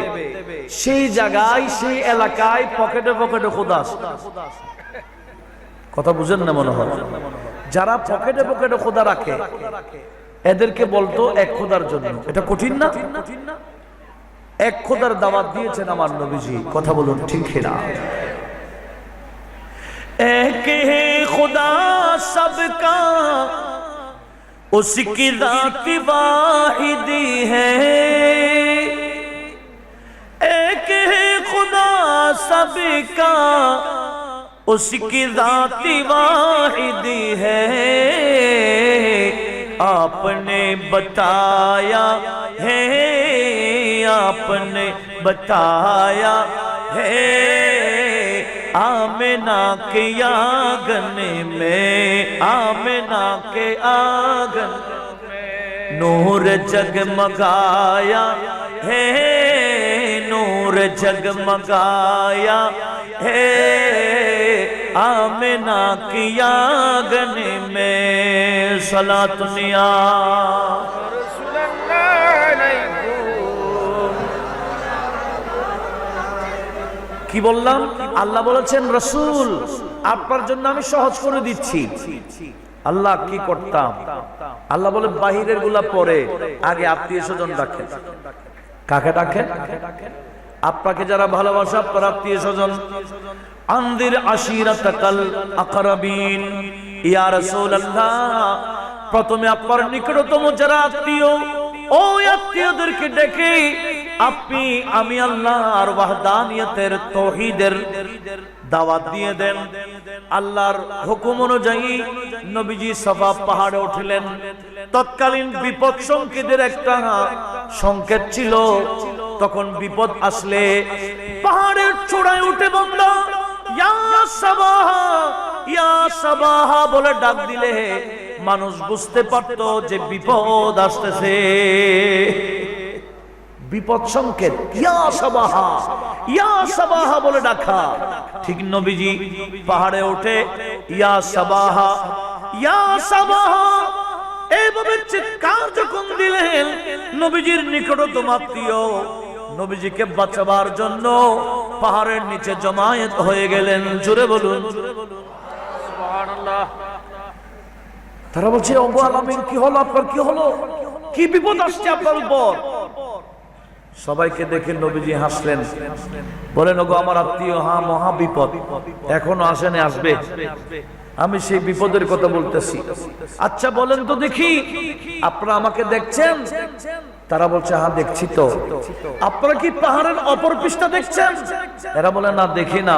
সেই জায়গায়, সেই এলাকায় পকেটে পকেটে খোদা আছে। কথা বুঝেন না মনে হয়? যারা পকেটে পকেটে খোদা রাখে এদেরকে বলতো এক খোদার জন্য। এটা কঠিন না? এক খোদার দাওয়াত দিয়েছেন আমার নবীজি। কথা বলুন ঠিক কিনা? এক হে খুদা সবকা, उसकी ज़ात वाहिदी है, एक है खुदा सबका, उसकी ज़ात वाहिदी है। आपने बताया है, आपने बताया है, आमिना के आंगन में, आमिना के आंगन में नूर जगमगाया है, नूर जगमगाया है, आमिना के आंगन में। सलातुनिया কি বললাম? আল্লাহ বলেছেন রাসূল আপনার জন্য আমি সহজ করে দিচ্ছি। আল্লাহ কি করতাম? আল্লাহ বলে বাহিরের গুলা পরে, আগে আত্মীয় স্বজন ডাকেন। কাকে ডাকেন? আপনাকে যারা ভালোবাসে আপনার আত্মীয় স্বজন। আনদির আশিরাতাকাল আকরাবিন। ইয়া রাসূলুল্লাহ, প্রথমে আপনার নিকটতম যারা আত্মীয়, ওই আত্মীয়দেরকে ডেকে আপনি আমি আল্লাহর ওয়াহদানিয়তের তাওহীদের দাওয়াত দিয়ে দেন। আল্লাহর হুকুম অনুযায়ী নবীজি সাফা পাহাড়ে উঠলেন। তৎকালীন বিপদ সংকেতের একটা সংকেত ছিল, তখন বিপদ আসলে পাহাড়ের চূড়ায় উঠে বান্দা ইয়া সাবাহা, ইয়া সাবাহা বলে ডাক দিলে মানুষ বুঝতে পারতো যে বিপদ আসতেছে। বিপদ সংকেত, ইয়া সাবাহা, ইয়া সাবাহা বলে ডাকা। ঠিক নবীজি পাহাড়ে উঠে ইয়া সাবাহা, ইয়া সাবাহা এইভাবে চিৎকার যখন দিলেন, নবীজির নিকটতম আত্মীয় নবীজিকে বাঁচাবার জন্য পাহাড়ের নিচে জমায়েত হয়ে গেলেন। জোরে বলুন সুবহানাল্লাহ। তারা বলছে ওগো আলামিন, কি হলো আপনার? কি হলো? কি বিপদ আসছে আপনার উপর? সবাইকে দেখে নবীজি হাসলেন, বলেন ওগো আমার আত্মীয়, হ্যাঁ মহা বিপদ এখনো আসেনি, আসবে। আমি সেই বিপদের কথা বলতেছি। আচ্ছা বলেন তো দেখি, আপনারা আমাকে দেখছেন? তারা বলছে হ্যাঁ দেখছি। তো আপনারা কি পাহাড়ের অপর পৃষ্ঠা দেখছেন? এরা বলে না দেখি না।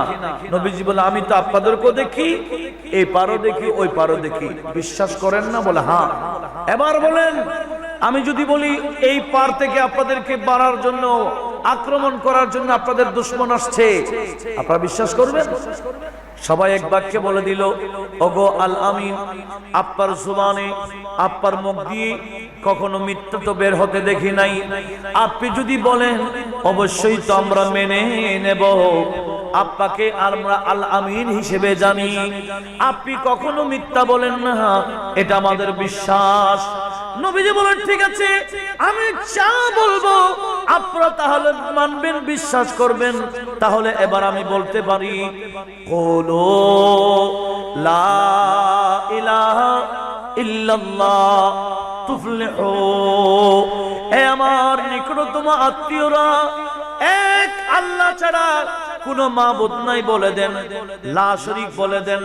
নবীজি বলে আমি তো আপনাদেরকেও দেখি, এই পারও দেখি, ওই পারও দেখি। বিশ্বাস করেন না? বলে হ্যাঁ। এবার বলেন আমি যদি বলি এই পার থেকে আপনাদেরকে মারার জন্য, আক্রমণ করার জন্য আপনাদের দুশমন আসছে, আপনারা বিশ্বাস করবেন? সবাই এক বাক্যে বলে দিল ওগো আল আমিন, আপনার জুবানে, আপনার মুখ দিয়ে কখনো মিথ্যা তো বের হতে দেখি নাই। আপনি যদি বলেন অবশ্যই তো আমরা মেনে নেব, আপনাকে আমরা আল আমিন হিসেবে জানি। আপনি কখনো মিথ্যা বলেন না, এটা আমাদের বিশ্বাস। নবীজি বলেন ঠিক আছে, আমি যা বলবো আপনারা তাহলে মানবেন, বিশ্বাস করবেন। তাহলে এবার আমি বলতে পারি কুলু লা ইলাহা ইল্লাল্লাহ তুফলিহু। এ আমার নিকটতম আত্মীয়রা, এক আল্লাহ ছাড়া কোন মাবুদ নাই বলে দেন, লা শরীক বলে দেন,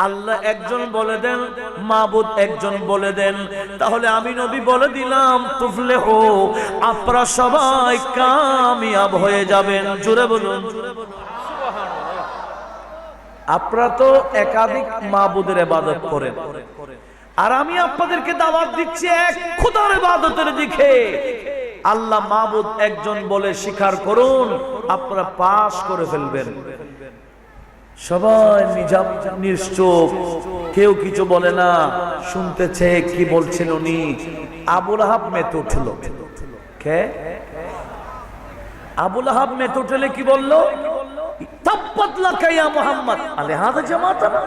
আল্লাহ একজন বলে দেন, মাবুদ একজন বলে দেন। তাহলে আমি নবী বলে দিলাম, তুফলিহু, আপনারা সবাই কামিয়াব হয়ে যাবেন। জোরে বলুন। আপনারা তো একাধিক মাবুদের ইবাদত করেন, আর আমি আপনাদেরকে দাওয়াত দিচ্ছি এক খোদার ইবাদতের দিকে। আল্লাহ মাবুদ একজন বলে স্বীকার করুন, আপনারা পাস করে ফেলবেন। সবাই নিশ্চুপ, কেউ কিছু বলে না, শুনতেছে কি বলছেন উনি। আবুল আহাব মেতে উঠল। কে? আবুল আহাব মেতে উঠলে কি বললো? তাব্বাত লাকা ইয়া মুহাম্মদ আলিহাযা জামাতানা।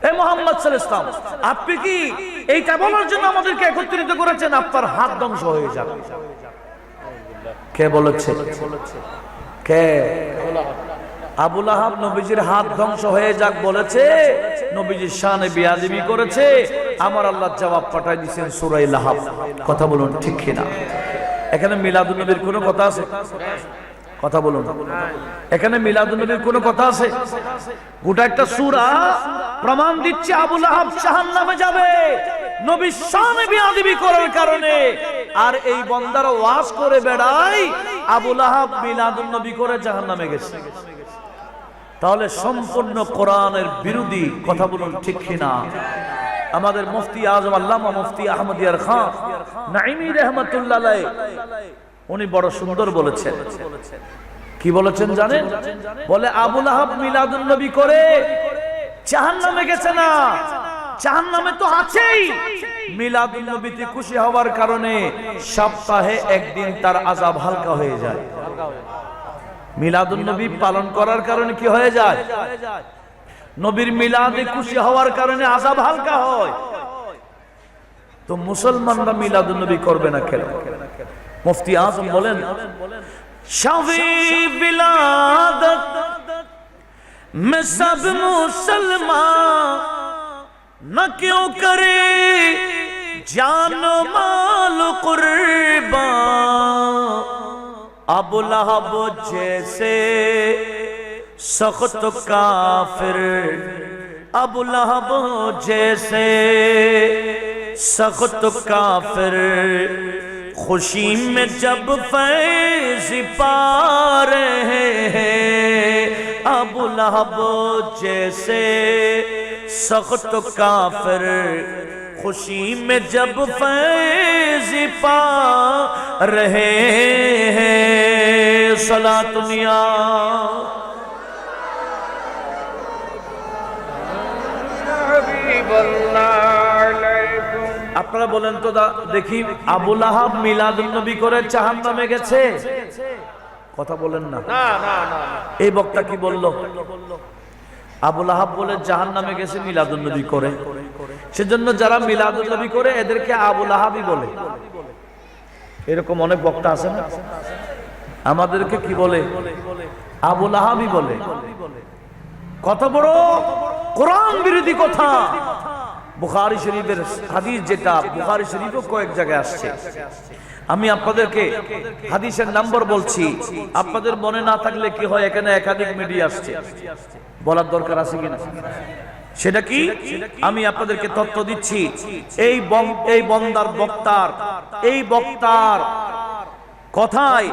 এ মুহাম্মদ সাল্লাল্লাহু আলাইহি ওয়াসাল্লাম, আপনি কি এইটা বলার জন্য আমাদেরকে একত্রিত করেছেন? আপনার হাত ধ্বংস হয়ে যাবে। কে বলেছে? কে? আবুল আহাব নবীজির হাত ধ্বংস হয়ে যাক বলেছে, নবীজির শানে বেয়াদবি করেছে। আমার আল্লাহ জবাব পাঠায় দিয়েছেন সূরা লাহাব। কথা বলুন ঠিক কিনা? এখানে মিলাদুন নবীর কোনো কথা আছে? কথা বলুন। এখানে মিলাদুন নবীর কোনো কথা আছে? গোটা একটা সূরা প্রমাণ দিচ্ছে আবুল আহাব জাহান্নামে যাবে নবীর শানে বেয়াদবি করার কারণে। আর এই বান্দারা ওয়াজ করে বেড়ায় আবুল আহাব মিলাদুন নবী করে জাহান্নামে গেছে। তাহলে সম্পূর্ণ কোরআনের বিরোধী। কথা বলুন ঠিক কিনা? আমাদের মুফতি আজম আল্লামা মুফতি আহমদ ইয়ার খান নাইমি রাহমাতুল্লাহ আলাইহি উনি বড় সুন্দর বলেছেন। কি বলেছেন জানেন? বলে আবুল আহাব মিলাদুন নবী করে জাহান্নামে গেছে না, জাহান্নামে তো আছেই। মিলাদুন নবীতে খুশি হওয়ার কারণে সপ্তাহে একদিন তার আযাব হালকা হয়ে যায়। মিলাদুন নবী পালন করার কারণে কি হয়ে যায়? নবীর মিলাদে খুশি হওয়ার কারণে আযাব হালকা হয়। তো মুসলমানরা মিলাদুন নবী করবে না কেন? মুফতি আজম বলেন, শাফি বিলাদত में सब मुसलमान न क्यों करे जान माल कुर्बान। अबू लहब जैसे सख्त काफिर, अबू लहब जैसे सख्त काफिर, खुशी में जब फैज़ पा रहे हैं। अबू लहब जैसे सख्त काफिर, खुशी में जब फैज़ पा रहे हैं। सलातुनिया আপনারা বলেন তো দেখি, আবুল আহাব মিলাদুন নবী করে জাহান্নামে গেছে? কথা বলেন না। এই বক্তা কি বলল? আবুল আহাব বলে জাহান্নামে গেছে মিলাদুন নবী করে। সেজন্য যারা মিলাদুন নবী করে এদেরকে আবুল আহাবই বলে। এরকম অনেক বক্তা আছে না? আমাদেরকে কি বলে? আবুল আহাবই বলে। কত বড় কোরআন বিরোধী কথা! বুখারী শরীফের হাদিস, যেটা বুখারী শরীফও কয়েক জায়গায় আসছে। আমি আপনাদেরকে হাদিসের নাম্বার বলছি, আপনাদের মনে না থাকলে কি হয়, এখানে একাধিক মিডিয়া আসছে, বলার দরকার আছে কিনা? সেটা কি আমি আপনাদেরকে তথ্য দিচ্ছি। এই বক্তার কথায়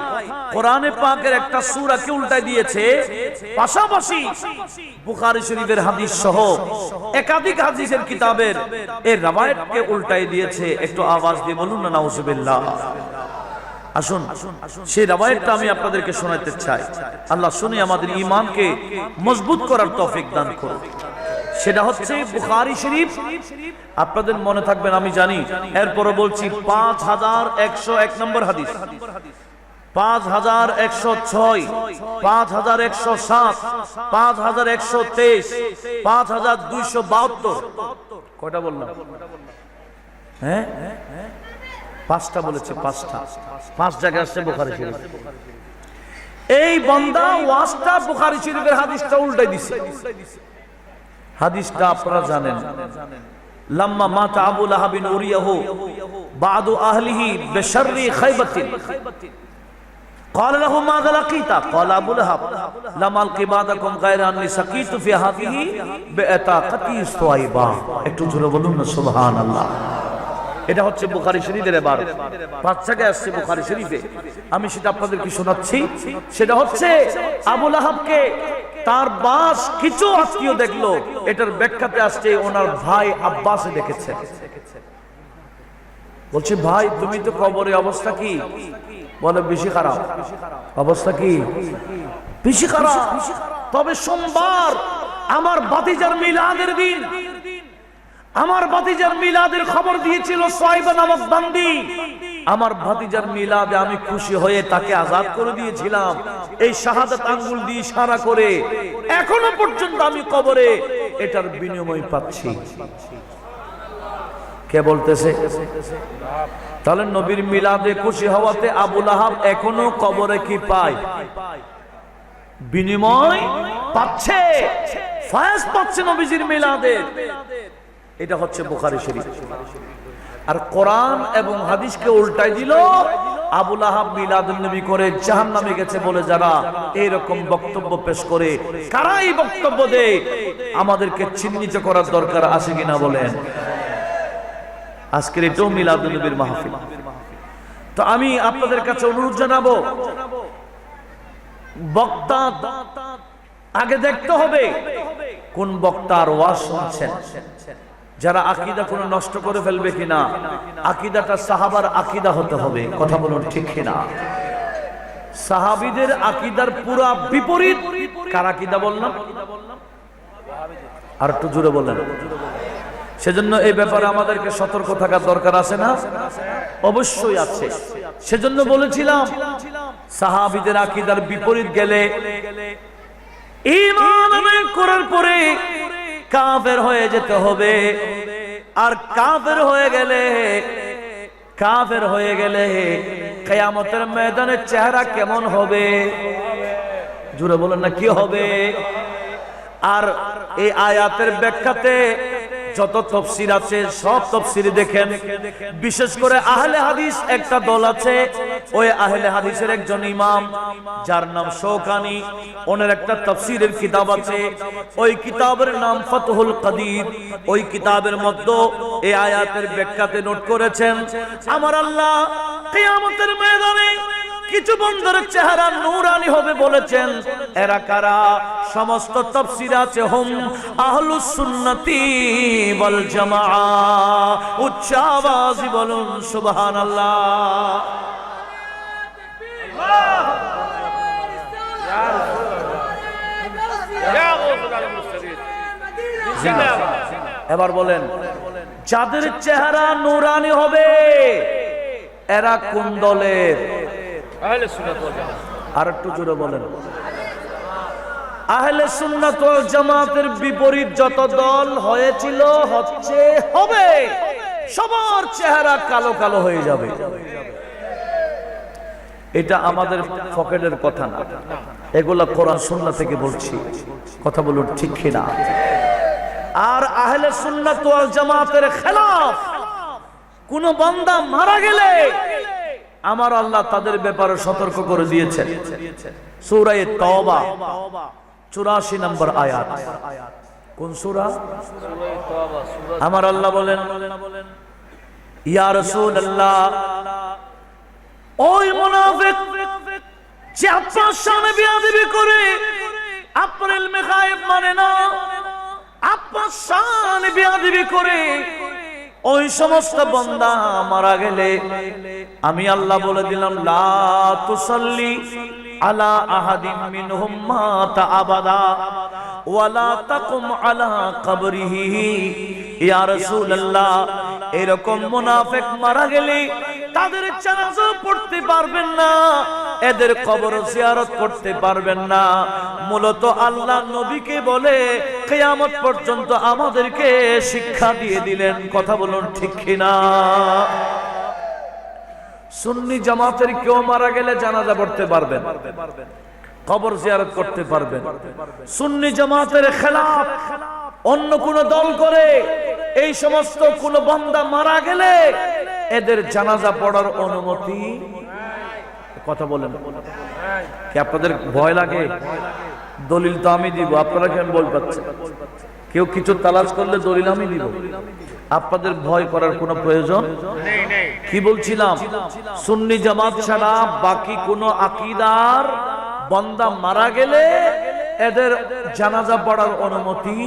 কোরআনে পাকের একটা সূরাকে উল্টাই দিয়েছে, পাশাপাশি বুখারী শরীফের হাদিস সহ একাধিক হাদিসের কিতাবের এই রওয়ায়াতকে উল্টাই দিয়েছে। একটু আওয়াজ দিয়ে বলুন না নাউজুবিল্লাহ। আসুন সেই রওয়ায়াতটা আমি আপনাদেরকে শোনাতে চাই। আল্লাহ শুনে আমাদের ঈমানকে মজবুত করার তৌফিক দান করুন। সেটা হচ্ছে বুখারী শরীফ। আপনাদের মনে থাকবেন আমি জানি, এরপরে বলছি 5101 নম্বর হাদিস, 5106, 5107, 5123, 5272। কয়টা বললাম? হ্যাঁ, পাঁচটা বলেছে। পাঁচ জায়গায় আসছে বুখারী শরীফ। এই বান্দা ওয়াজটা বুখারী শরীফের হাদিসটা উল্টাই দিছে। হাদিসটা আপনারা জানেন, লাম্মা মাতা আবু লাহাবিন উরিয়াহু বাদু আহলিহি বিশররি খায়বাতিন قال له ماذا لقيت قال ابو لهب لم القي بعدكم غير اني سقيت في هذه باتاقتي صويبا একটু জোরে বলুন না সুবহানাল্লাহ। এটা হচ্ছে বুখারী শরীফের ইবারত, 5 জায়গায় আসছে বুখারী শরীফে। আমি সেটা আপনাদেরকে শোনাচ্ছি। সেটা হচ্ছে আবু লাহাবকে তার বাস কিছু আত্মীয় দেখলো, এটার ব্যাখ্যাতে আসছে ওনার ভাই আব্বাসে দেখেছে। বলছে ভাই তুমি তো কবরে অবস্থা কি? বলে বেশি খারাপ। অবস্থা কি? বেশি খারাপ। তবে সোমবার আমার ভাতিজার মিলাদের দিন, আমার ভাতিজার মিলাদের খবর দিয়েছিল সোয়াইবা নামক বান্দি। আমার ভাতিজার মিলাদে আমি খুশি হয়ে তাকে আজাদ করে দিয়েছিলাম এই শাহাদাত আঙ্গুল দিয়ে ইশারা করে। এখনো পর্যন্ত আমি কবরে এটার বিনিময় পাচ্ছি। কে বলতেছে? তাহলে নবীর মিলাদে খুশি হওয়াতে আবু লাহাব এখনো কবরে কি পায়? বিনিময় পাচ্ছে, ফায়েজ পাচ্ছে নবীজির মিলাদে। এটা হচ্ছে বুখারী শরীফ। আর কোরআন এবং হাদিসকে উল্টাই দিল। আবু লাহাব মিলাদুন নবী করে জাহান্নামে গেছে বলে যারা এরকম বক্তব্য পেশ করে, কারা এই বক্তব্য দেয় আমাদেরকে চিহ্নিত করার দরকার আছে কিনা বলেন? আজকের এটাও মিলাদুন নবীর মাহফিল। তো আমি আপনাদের কাছে অনুরোধ জানাবো, বক্তা আগে দেখতে হবে কোন বক্তার ওয়াজ শুনছেন। যারা আকীদা কোন নষ্ট করে ফেলবে কিনা, আকীদাটা সাহাবার আকীদা হতে হবে। কথা বলুন ঠিক কিনা? সাহাবীদের আকীদার পুরা বিপরীত। কার আকীদা বললাম? আর একটু জোরে বলেন। সেজন্য এই ব্যাপারে আমাদেরকে সতর্ক থাকার দরকার আছে না? অবশ্যই আছে। সেজন্য বলেছিলাম সাহাবীদের আকীদার বিপরীত গেলে ঈমান আনয়ন করার পরে কাফের হয়ে যেতে হবে। আর কাফের হয়ে গেলে কিয়ামতের ময়দানে চেহারা কেমন হবে? জোরে বলেন না, কি হবে? আর এই আয়াতের ব্যাখ্যাতে যত তাফসীর আছে সব তাফসীরে দেখেন, বিশেষ করে আহলে হাদিস একটা দল আছে। ওই আহলে হাদিসের একজন ইমাম যার নাম শৌকানি, ওনার একটা তাফসীরের কিতাব আছে। ওই কিতাবের নাম ফাতহুল কাদির। ওই কিতাবের মধ্যে এই আয়াতের ব্যাখ্যাতে নোট করেছেন, আমার আল্লাহ কিয়ামতের ময়দানে কিছু বন্দার চেহারা নূরানি হবে বলেছেন। এরা কারা? সমস্ত তাফসীর আছে হুম আহলুস সুন্নতি ওয়াল জামাআহ। উচ্চ আওয়াজে বলুন সুবহানাল্লাহ। এবার বলেন, যাদের চেহারা নূরানি হবে এরা কোন দলের? আহলে সুন্নাত ওয়াল জামাত। আর একটু জোরে বলেন। আহলে সুন্নাত ওয়াল জামাতের বিপরীত যত দল হয়েছিল, হচ্ছে, হবে, সবার চেহারা কালো কালো হয়ে যাবে। এটা আমাদের পকেটের কথা না, এগুলা কোরআন সুন্নাহ থেকে বলছি। কথা বলুন ঠিক কিনা? আর আহলে সুন্নাত ওয়াল জামাতের খেলাফ কোন বান্দা মারা গেলে আমার আল্লাহ তাদের ব্যাপারে সতর্ক করে দিয়েছেন। সূরা তাওবা 84 নম্বর আয়াত। কোন সূরা? আমার আল্লাহ বলেন, ইয়া রাসূলুল্লাহ, ওই মুনাফিক যে আপনার সামনে বিয়াদবি করে, আপনার ইলমে গায়েব মানে না, আপনার সামনে বিয়াদবি করে, ওই সমস্ত বান্দা মারা গেলে আমি আল্লাহ বলে দিলাম, লা তুসাল্লি আলা আহাদিন মিনহুম মাতা আবাদা ওয়ালা তাকুম আলা কবরিহি। ইয়া রাসূলুল্লাহ, এরকম মুনাফিক মারা গেলে তাদের জানাজা পড়তে পারবেন না, এদের কবর জিয়ারত করতে পারবেন না। মূলত আল্লাহ নবীকে বলে কিয়ামত পর্যন্ত আমাদেরকে শিক্ষা দিয়ে দিলেন। কথা বলুন ঠিক কিনা? সুন্নি জামাতের কেউ মারা গেলে জানাজা পড়তে পারবেন, কবর জিয়ারত করতে পারবেন। সুন্নি জামাতের খেলাফ অন্য কোন দল করে এই সমস্ত কোন বান্দা মারা গেলে এদের জানাজা পড়ার অনুমতি, কথা বলেন কি আপনাদের ভয় লাগে? দলিল তো আমি দিব, আপনারা কেন বল পাচ্ছেন? কেউ কিছু তালাশ করলে দলিল আমি দিব, আপনাদের ভয় করার কোনো প্রয়োজন নেই। কি বলছিলাম? সুন্নি জামাত ছাড়া বাকি কোন আকীদার বান্দা মারা গেলে এদের জানাজা পড়ার অনুমতি,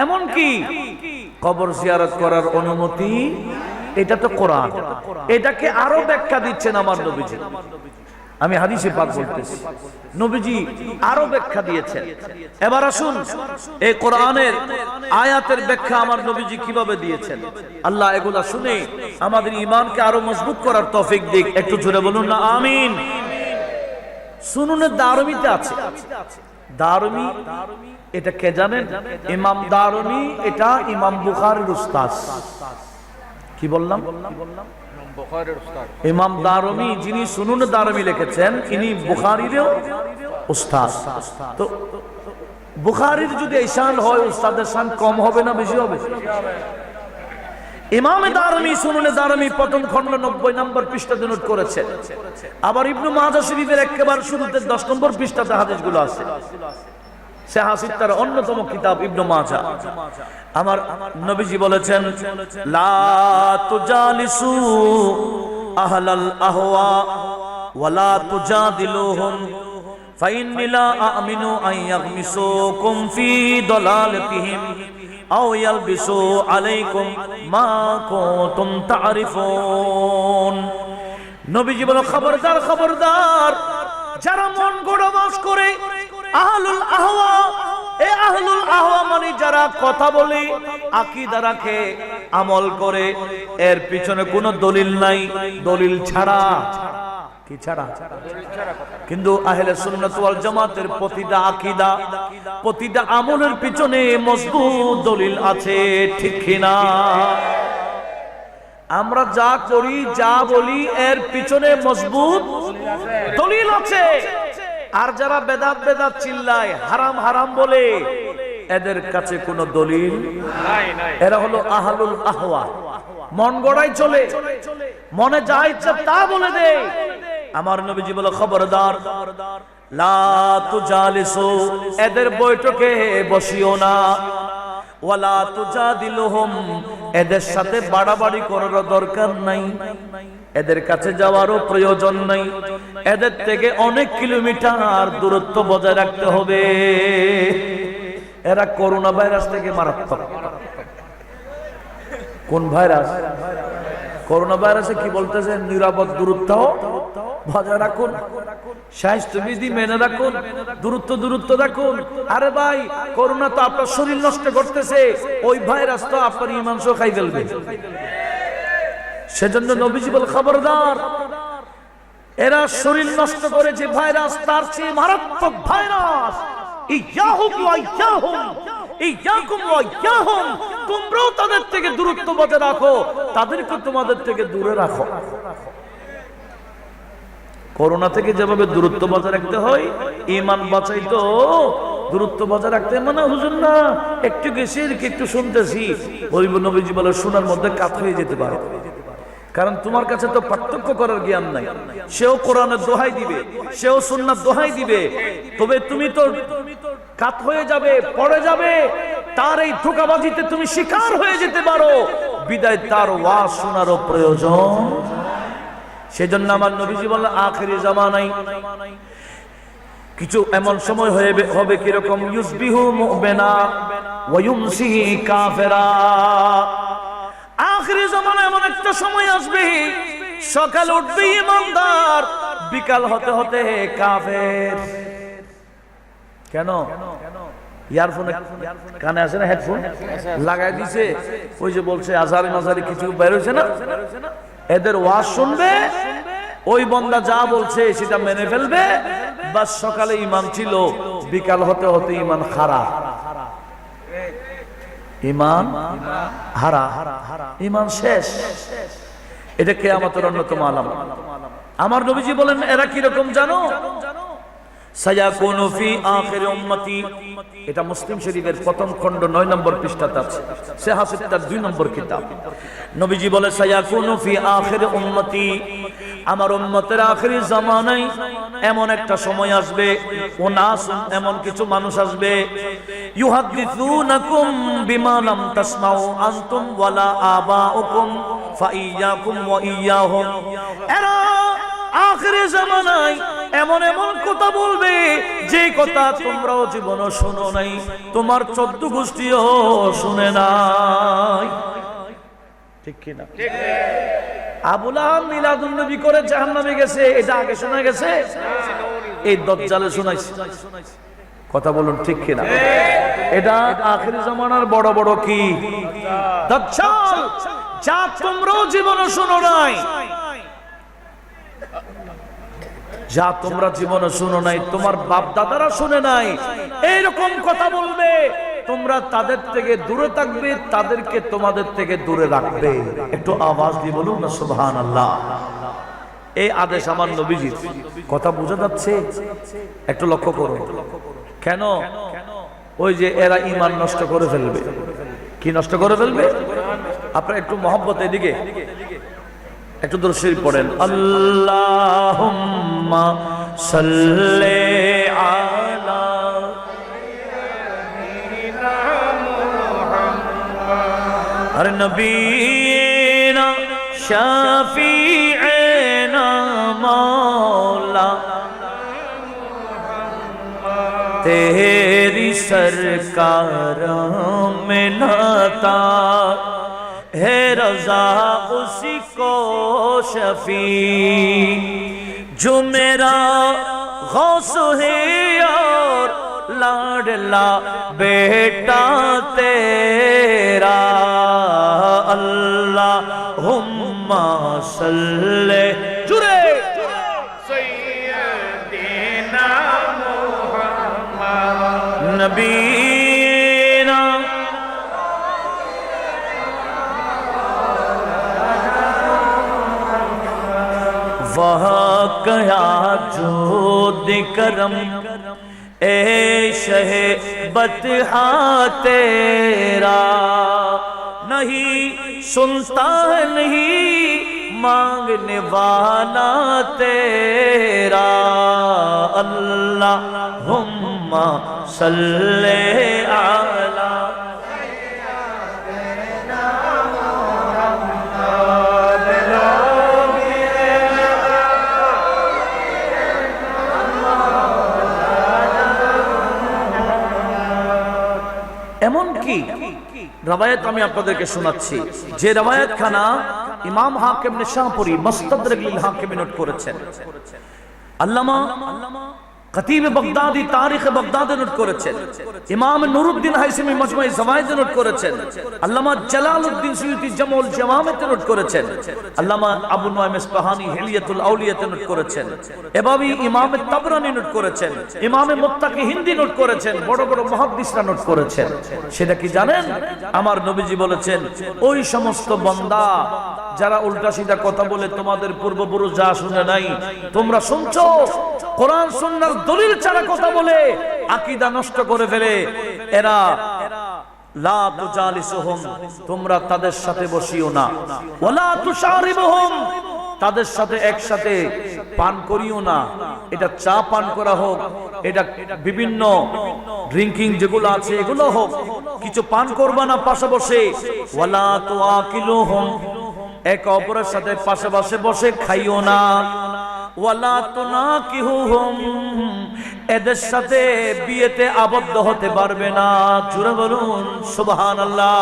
এমনকি কবর জিয়ারত করার অনুমতি। এটা তো কোরআন, এটাকে আরো ব্যাখ্যা দিচ্ছেন আমার নবীজি। আমি হাদিসে পাক বলতেছি, নবীজি আরো ব্যাখ্যা দিয়েছেন। এবার আসুন এই কোরআনের আয়াতের ব্যাখ্যা আমার নবীজি কিভাবে দিয়েছেন। আল্লাহ এগুলা শুনে আমাদের ঈমানকে আরো মজবুত করার তৌফিক দিক। একটু জোরে বলুন না আমিন। সুনুনে দারমিতে আছে, দারমি এটা কে জানেন? ইমাম দারমি, এটা ইমাম বুখারীর উস্তাদ। কি বললাম? ইমাম দারমি যিনি সুনুনে দারমি লিখেছেন, ইনি বুখারীরও উস্তাদ। তো বুখারীর যদি এই শান হয়, উস্তাদের শান কম হবে না বেশি হবে? ইমাম দারমি সুনুনে দারমি প্রথম খণ্ড 90 নম্বর পৃষ্ঠাতে নোট করেছেন। আবার ইবনে মাজাহ শরীফের একেবারে শুরুতে 10 নম্বর পৃষ্ঠাতে হাদিসগুলো আছে। তার অন্যতম কিতাব ইবনে মাজাহ। আমার নবীজি বলেছেন, লা তুজালিসু আহলাল আহওয়া ওয়ালা তুজাদিলুহুম ফাইন্নী লা আমিনু আন ইয়াগমিসুকুম ফি দালালাতিহিম আও ইয়ালবিসু আলাইকুম মা কুনতুম তা'রিফুন। নবীজি বলেন, খবরদার খবরদার, যারা মন গড়া বাস করে আহলুল আহওয়া, এই আহলুল আহওয়া মানে যারা কথা বলে, আকীদা রাখে, আমল করে, এর পিছনে কোনো দলিল নাই, দলিল ছাড়া। কি ছাড়া? কিন্তু আহলে সুন্নাত ওয়াল জামাতের প্রতিটা আকীদা, প্রতিটা আমলের পিছনে মজবুত দলিল আছে, ঠিক কিনা? আমরা যা করি, যা বলি, এর পিছনে মজবুত দলিল আছে। আর যারা বেদাত বেদাত চিল্লায়, হারাম হারাম বলে, এদের কাছে কোনো দলিল নাই। এরা হলো আহলুল আহওয়া, মন গড়াই চলে, মনে যা ইচ্ছা তা বলে দেয়। আমার নবীজি বলে, খবরদার, লা তুজালিসু, এদের বৈঠকে বসিও না, ওয়ালা তুজাদিলুহুম, এদের সাথে বাড়াবাড়ি করার দরকার নাই, এদের কাছে যাওয়ারও প্রয়োজন নাই, এদের থেকে অনেক কিলোমিটার দূরত্ব বজায় রাখতে হবে। এরা করোনা ভাইরাস থেকে মারাত্মক। কোন ভাইরাস? করোনা ভাইরাসে কি বলতেছে? নিরাপদ দূরত্ব বজায় রাখুন, স্বাস্থ্যবিধি মেনে রাখুন, দূরত্ব রাখুন। আরে ভাই, করোনা তো আপনার শরীর নষ্ট করতেছে, ওই ভাইরাস তো আপনার ঈমান সহ খাই ফেলবে। সেজন্য নবীজি বলে, খবরদার, এরা শরীর নষ্ট করে যে ভাইরাস, তার চেয়ে মারাত্মক ভাইরাস। ইয়াহুম ওয়া ইয়াহুম, ইয়াকুম ওয়া ইয়াহুম, তোমরাও তাদের থেকে দূরত্ব বজায় রাখো, তাদেরকে তোমাদের থেকে দূরে রাখো। করোনা থেকে যেভাবে দূরত্ব বজায় রাখতে হয়, ঈমান বাঁচাই তো দূরত্ব বজায় রাখতে। মানে হুজুর না, একটু গেছি, একটু শুনতেছি, ওই নবীজি বলে শোনার মধ্যে কাত হয়ে যেতে পারে। কারণ তোমার কাছে তো পার্থক্য করার জ্ঞান নাই। সেও কোরআনের দোহাই দিবে, সেও সুন্নাত দোহাই দিবে, তবে তুমি তো কাত হয়ে যাবে, পড়ে যাবে, তার এই ধোঁকাবাজিতে তুমি শিকার হয়ে যেতে পারো। বিদায় তার ওয়াজ শোনারও প্রয়োজন। সেজন্য আমার নবীজি বললেন, আখিরি জামানায় কিছু এমন সময় হবে কিরকম, ইউসবিহু মুমিনা ওয়া ইউমসি কাফিরা। আখিরি জামানায় এমন একটা সময় আসবে, সকাল উঠবে ইমানদার, বিকাল হতে হতে কাফের। কেন? ইয়ারফোন কানে আছে না, হেডফোন লাগাই দিছে, ওই যে বলছে আজারি মাজারি কিছু বের হয়েছে না, এদের ওয়াজ শুনবে, ওই বান্দা যা বলছে সেটা মেনে ফেলবে, বাস সকালে ঈমান ছিল, বিকাল হতে হতে ঈমান খারাপ, ঈমান হারা, ঈমান শেষ। এটা কিয়ামতের অন্যতম আলামত। আমার নবীজি বলেন এরা কি রকম জানো? সায়াকুনু ফি আখির উম্মতি, এটা মুসলিম শরীফের প্রথম খণ্ড 9 নম্বর পৃষ্ঠাতে আছে, সিহাহ সিত্তার 2 নম্বর কিতাব। নবীজি বলে সায়াকুনু ফি আখির উম্মতি, আমার উম্মতের আখিরি জামানায় এমন একটা সময় আসবে, উনাস, এমন কিছু মানুষ আসবে, ইউহাদ্দিসুনাকুম বিমা লাম তাসমাউ আনতুম ওয়ালা আবাউকুম ফাইয়াকুম ওয়া ইয়াহুম। এরা আখিরি জামানায় এমন এমন কথা বলবে যে কথা তোমরাও জীবনে শোনো নাই, তোমার 14 গোষ্ঠীও শুনে নাই। ঠিক কি না? আবু লাহাব মিলাদুন নবী করে জাহান্নামে গেছে, এটা আগে শোনা গেছে? এই দজ্জালে শোনাইছে। কথা বলুন ঠিক কি না? এটা আখিরি জামানার বড় বড় কি দাজ্জাল, যা তোমরাও জীবনে শোনো নাই, যা তোমরা জীবনে শুনো নাই, তোমার বাপ দাদারা শুনে নাই, এইরকম কথা বলবে। তোমরা তাদের থেকে দূরে থাকবে, তাদেরকে তোমাদের থেকে দূরে রাখবে। একটু আওয়াজ দিয়ে বলুন না সুবহানাল্লাহ। এই আদেশ আমার নবীজির। কথা বোঝা যাচ্ছে? একটু লক্ষ্য করুন। কেন? ওই যে এরা ঈমান নষ্ট করে ফেলবে। কি নষ্ট করে ফেলবে? আপনারা একটু মহব্বত এদিকে একটু দরুদ শরীফ পড়েন। আল্লাহুম্মা সাল্লি আলা আর নবীনা শাফিঈনা মাওলা तेरी सरकार में नाता है, रज़ा उसी को शफी जो मेरा गौस है और लाडला बेटा तेरा। अल्लाहुम्मा सल्ले जुरे सय्यदना मुहम्मद नबीना वह कया जो दिकरम ए शहे बतहा तेरा, नहीं सुनता है नहीं मांगने वाला तेरा। अल्लाहुम्मा सल्ले अला এমন কি রবায়াত আমি আপনাদেরকে শোনাচ্ছি, যে রবায়াত খানা ইমাম হাকিম নিশাপুরী মুস্তাদরাক লিল হাকিমে নোট করেছেন, আল্লামা খতিব বাগদাদি তারিখ বাগদাদে নোট করেছেন, ইমাম নুরুদ্দিন হাইসমি মাজমুয়ে জাওয়ায়েদে নোট করেছেন, আল্লামা জালালউদ্দিন সুয়ুতি জামউল জাওয়ামিতে নোট করেছেন, আল্লামা আবু নুআইম ইসফাহানি হিলিয়াতুল আউলিয়াতে নোট করেছেন, এভাবেই ইমাম তাবরানি নোট করেছেন, ইমাম মুত্তাকি হিন্দি নোট করেছেন, বড় বড় মুহাদ্দিসরা নোট করেছেন। সেটা কি জানেন? আমার নবীজি বলেছেন, ওই সমস্ত বান্দা যারা উল্টা সিধা কথা বলে তোমাদের পূর্বপুরুষ যা শুনে নাই তোমরা শুনছো, কোরআন সুন্নাহর দলিল ছাড়া কথা বলে আকীদা নষ্ট করে ফেলে, এরা লা তুজালিসুহুম, তোমরা তাদের সাথে বসিও না, ওয়ালা তুশারিবুহুম, তাদের সাথে একসাথে পান করিও না। এটা চা পান করা হোক, এটা বিভিন্ন ড্রিঙ্কিং যেগুলো আছে এগুলো হোক, কিছু পান করবা না পাশে বসে। ওয়ালা তুআকিলুহুম, এক অপরের সাথে পাশে পাশে বসে খাইও না। ওয়ালা তুনাকিহুহুম, এদের সাথে বিয়েতে আবদ্ধ হতে পারবে না। জোরে বলুন সুবহানাল্লাহ।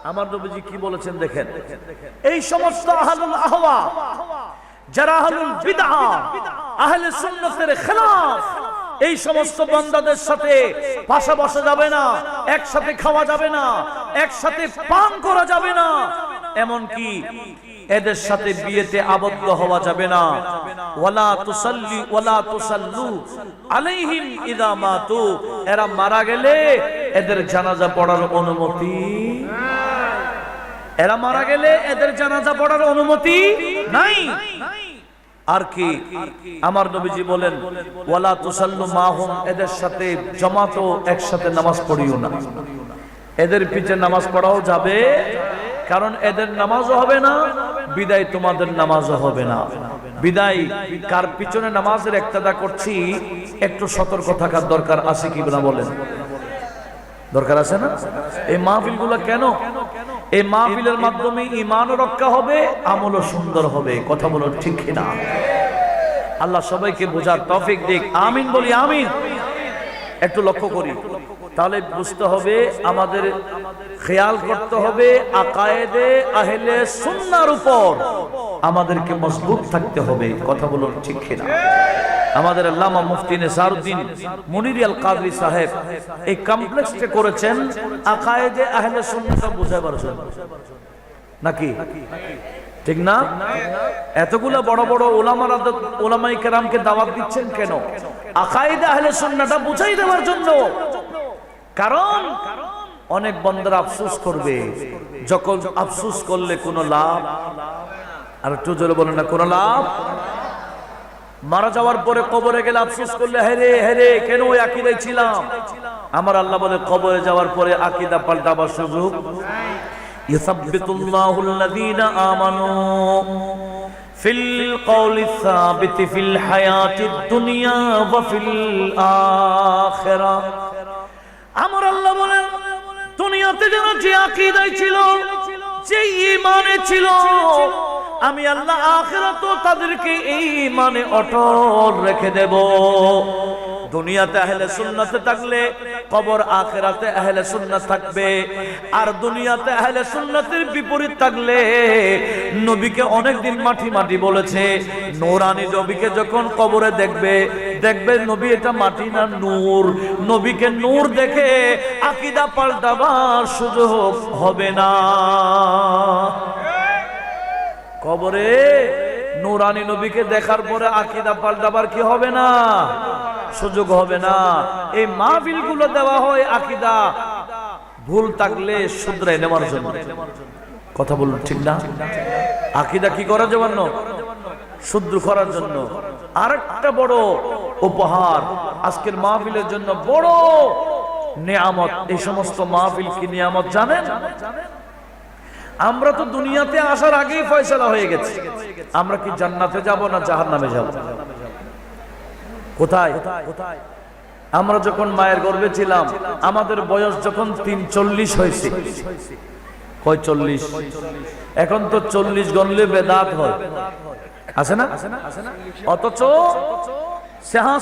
আমার নবীজি কি বলেছেন দেখেন, এই সমস্ত আহলুল আহওয়া, যারা আহলুল বিদআহ, আহলে সুন্নাতের খেলাফ, এই সমস্ত বান্দাদের সাথে পাশে বসা যাবে না, একসাথে খাওয়া যাবে না, একসাথে পান করা যাবে না, এমনকি এদের সাথে বিয়েতে আবদ্ধ হওয়া যাবে না। ওয়ালা তুসাল্লি ওয়ালা তুসাল্লু আলাইহিম ইযা মাতু, এরা মারা গেলে এদের জানাজা পড়ার অনুমতি। এরা মারা গেলে এদের জানাজা পড়ার অনুমতি নাই। আর কি আমার নবীজি বলেন ওয়ালা তুসাল্লু মাহুম, এদের সাথে জামাতও একসাথে নামাজ পড়িও না। এদের পিছে নামাজ পড়াও যাবে, কারণ এদের নামাজও হবে না, বিদায় তোমাদের নামাজও হবে না। বিদায় কার পিছনে নামাজের ইক্তেদা করছি, একটু সতর্ক থাকার দরকার আছে কি না বলেন? দরকার আছে না? এই মাহফিলগুলো কেন? এই মাহফিলের মাধ্যমে ঈমানও রক্ষা হবে, আমলও সুন্দর হবে। কথা বলো ঠিক কিনা? আল্লাহ সবাইকে বোঝার তৌফিক দিক। আমিন বলি আমিন। একটু লক্ষ্য করি, তাহলে বুঝতে হবে, আমাদের খেয়াল করতে হবে আকায়েদে আহলে সুন্নাহর উপর আমাদেরকে মজবুত থাকতে হবে। কথা বলো ঠিক কিনা? আমাদের আল্লামা মুফতি নেসারউদ্দিন মুনিরি আল কাদরি সাহেব এই কমপ্লেক্সটা করেছেন আকায়েদে আহলে সুন্নাহটা বোঝাবার জন্য, নাকি ঠিক না? এতগুলা বড় বড় ওলামায়ে কেরামকে দাওয়াত দিচ্ছেন কেন? আকায়েদে আহলে সুন্নাহটা বুঝাই দেওয়ার জন্য। কারণ অনেক বান্দারা আফসোস করবে, যখন আফসোস করলে কোনো লাভ, আর একটু জোরে বলেন না, কোনো লাভ। মারা যাওয়ার পরে কবরে গেলে আফসোস করলে হেরে হেরে কেন ওই আকীদায় ছিলাম। আমার আল্লাহ বলে কবরে যাওয়ার পরে আকীদা পাল্টাবার সুযোগ ইসাব্বিতুল্লাহুল লাযীনা আমানু ফিল কওলিস সাবিত ফিল হায়াতিদ দুনিয়া ওয়া ফিল আখিরাহ। আমার আল্লাহ বলেন দুনিয়াতে যারা যে আকীদায় ছিল, যে ঈমানে ছিল, আমি আল্লাহ আখিরাতেও তাদেরকে এই ঈমানে অটল রেখে দেব। দুনিয়াতে আহলে সুন্নাতে থাকলে কবর আখিরাতে আহলে সুন্নাত থাকবে। আর দুনিয়াতে আহলে সুন্নাতের বিপরীত থাকলে নবীকে অনেকদিন মাটি মাটি বলেছে, নূরানি নবীকে যখন কবরে দেখবে, দেখবে নবী এটা মাটি না নূর। নবীকে নূর দেখে আকীদা পাল্টাবার সুযোগ হবে না। কবরে নূরানি নবীকে দেখার পরে আকীদা পাল্টাবার কি হবে না? সুযোগ হবে না। এই মাহফিলগুলো দেওয়া হয় আকীদা ভুল থাকলে শুধরাই নেওয়ার জন্য। কথা বলুন ঠিক না? আকীদা কি করার জন্য? শুদ্ধ করার জন্য। আরেকটা বড় উপহার আজকের মাহফিলের জন্য, বড় নিয়ামত। এই সমস্ত মাহফিল কি নিয়ামত জানেন? আমরা তো দুনিয়াতে আসার আগেই ফয়সালা হয়ে গেছে, আমরা কি জান্নাতে যাব না জাহান্নামে যাব? কোথায়? আমরা যখন মায়ের গর্ভে ছিলাম, আমাদের বয়স যখন 43 হয়েছে, কয় 40? এখন তো 40 গণলে বেদাত হয়, আছে না? অথচ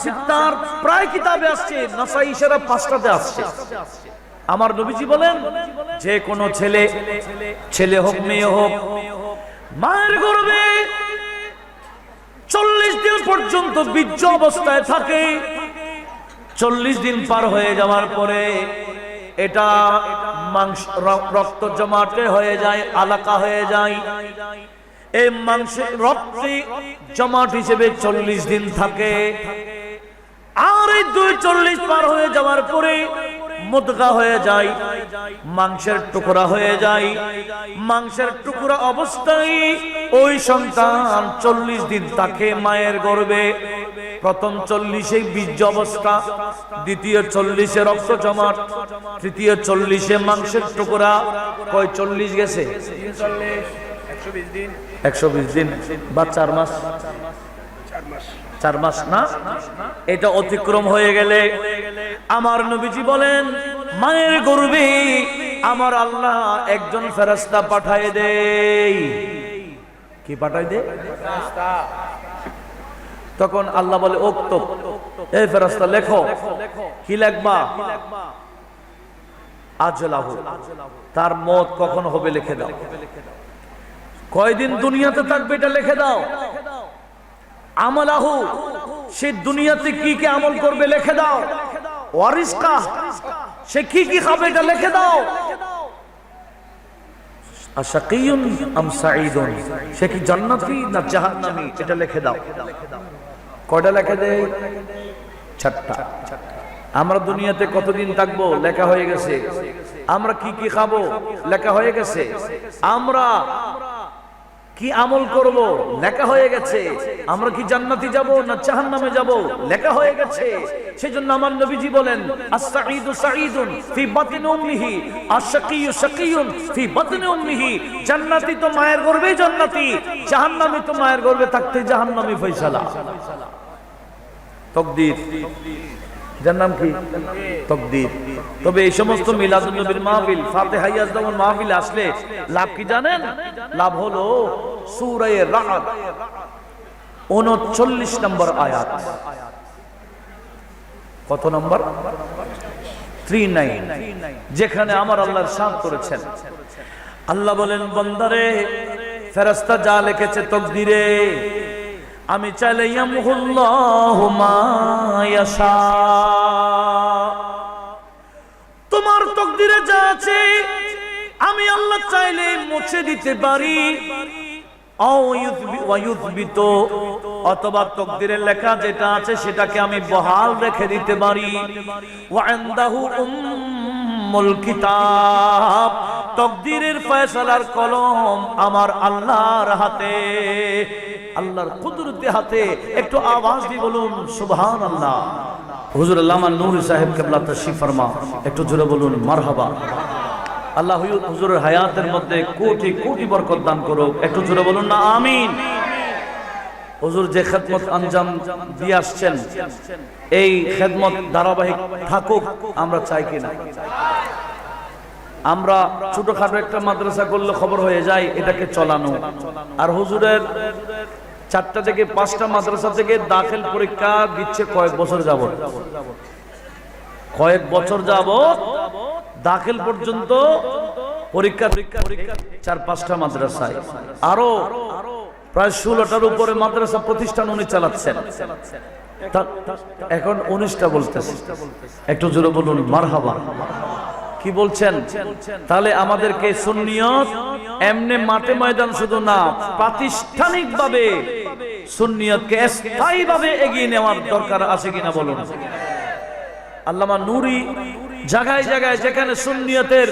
সিত্তার প্রায় কিতাবে আসছে, নাসাঈ সেরা 5টাতে আসছে। আমার নবীজি বলেন যে কোনো ছেলে হোক মেয়ে হোক, মায়ের গর্ভে 40 দিন পর্যন্ত বীর্য অবস্থায় থাকে। 40 দিন পার হয়ে যাওয়ার পরে এটা মাংস রক্ত জমাটে হয়ে যায়, আলাকা হয়ে যায়। এই মাংসের রক্তে জমাট হিসেবে 40 দিন থাকে। আর এই 40 পার হয়ে যাওয়ার পরে মুদগা হয়ে যায়, মাংসের টুকরা হয়ে যায়। মাংসের টুকরা অবস্থায় ওই সন্তান 40 দিন থাকে মায়ের গর্ভে। প্রথম 40 বীর্য অবস্থা, দ্বিতীয় 40 রক্ত জমাট, তৃতীয় 40 মাংসের টুকরা। কয় 40 গেছে? 120 দিন বা 4 মাস। 4 মাস না? এটা অতিক্রম হয়ে গেলে আমার নবীজি বলেন মায়ের গর্ভে আমার আল্লাহ একজন ফেরেশতা পাঠায় দেয়। কি পাঠায় দেয়? তখন আল্লাহ বলে উক্তব, এই ফেরেশতা লেখো। কি লিখবা? আজলাহু, তার মত কখন হবে লিখে দাও। কয়দিন দুনিয়াতে থাকবে এটা লিখে দাও। আমালাহু, সে দুনিয়াতে কি কি আমল করবে লিখে দাও। ওয়ারিসকা, সে কি কি খাবে এটা লিখে দাও। আশাকিয়ুন আম সাঈদুন, সে কি জান্নাতি না জাহান্নামী এটা লিখে দাও। কয়টা লিখে দেয়? 4টা। আমরা দুনিয়াতে কতদিন থাকবো লেখা হয়ে গেছে। আমরা কি কি খাবো লেখা হয়ে গেছে, আমরা কি আমল করব লেখা হয়ে গেছে, আমরা কি জান্নাতি যাব না জাহান্নামে যাব লেখা হয়ে গেছে। সেজন্য আমার নবীজি বলেন, আস-সাঈদু সাঈদুন ফি বাতনি উম্মিহি, আশ-শাকিয়্যু শাকিয়্যুন ফি বাতনি উম্মিহি। জান্নাতি তো মায়ের গর্ভেই জান্নাতি, জাহান্নামী তো মায়ের গর্ভে থাকতে জাহান্নামী ফয়সালা। তাকদীর, যার নাম কি তাকদীর। তবে এই সমস্ত মিলাদুন নবীর মাহফিল, ফাতিহা ইয়াজদামুল মাহফিল আসলে লাভ কি জানেন? লাভ হলো সূরা রা'দ 39 নম্বর আয়াত। কত নম্বর? 39, যেখানে আমার আল্লাহ ইরশাদ করেছেন, আল্লাহ বলেন, বান্দারে ফেরেশতা যা লিখেছে তাকদীরে, আমি চাইলে ইয়ামহুল্লাহু মা ইয়াশা, তোমার তাকদীরে যা আছে আমি আল্লাহ চাইলে মুছে দিতে পারি। অথবা তাকদীরের লেখা যেটা আছে সেটাকে আমি বহাল রেখে দিতে পারি। ওয়া ইনদাহু উম্মুল কিতাব, তাকদীরের ফয়সালার কলম আমার আল্লাহর হাতে, আল্লাহর কুদরতি হাতে। একটু আওয়াজ দিয়ে বলুন সুবহানাল্লাহ। হুজুর আল্লামা নূরী সাহেব কিবলা তাশরীফ ফরমা, একটু জোরে বলুন মারহাবা। আল্লাহ হুজুরের হায়াতের মধ্যে কোটি কোটি বরকত দান করুক, একটু জোরে বলুন না আমিন। হুজুর যে খেদমত আঞ্জাম দিয়ে আসছেন, এই খেদমত ধারাবাহিক থাকুক, আমরা চাই কিনা? আমরা ছোটখাটো একটা মাদ্রাসা করলে খবর হয়ে যায় এটাকে চলানো, আর হুজুরের 4টা থেকে 5টা মাদ্রাসা থেকে দাখিল পরীক্ষা দিচ্ছে কয়েক বছর যাবত, দাখিল পর্যন্ত পরীক্ষা 4-5টা মাদ্রাসায়, আরো প্রায় 16টার উপরে মাদ্রাসা প্রতিষ্ঠান উনি চালাচ্ছেন। এখন 19টা বলতেছে, একটু জোরে বলুন মারহাবা। কি বলছেন? তাহলে আমাদেরকে সুন্নিয়ত এমনি মাঠে ময়দান শুধু না, প্রাতিষ্ঠানিক ভাবে সুন্নিয়তকে স্থায়ী ভাবে এগিয়ে নেওয়ার দরকার আছে কিনা বলুন। আল্লামা নূরী জায়গায় জায়গায় যেখানে সুন্নিয়তের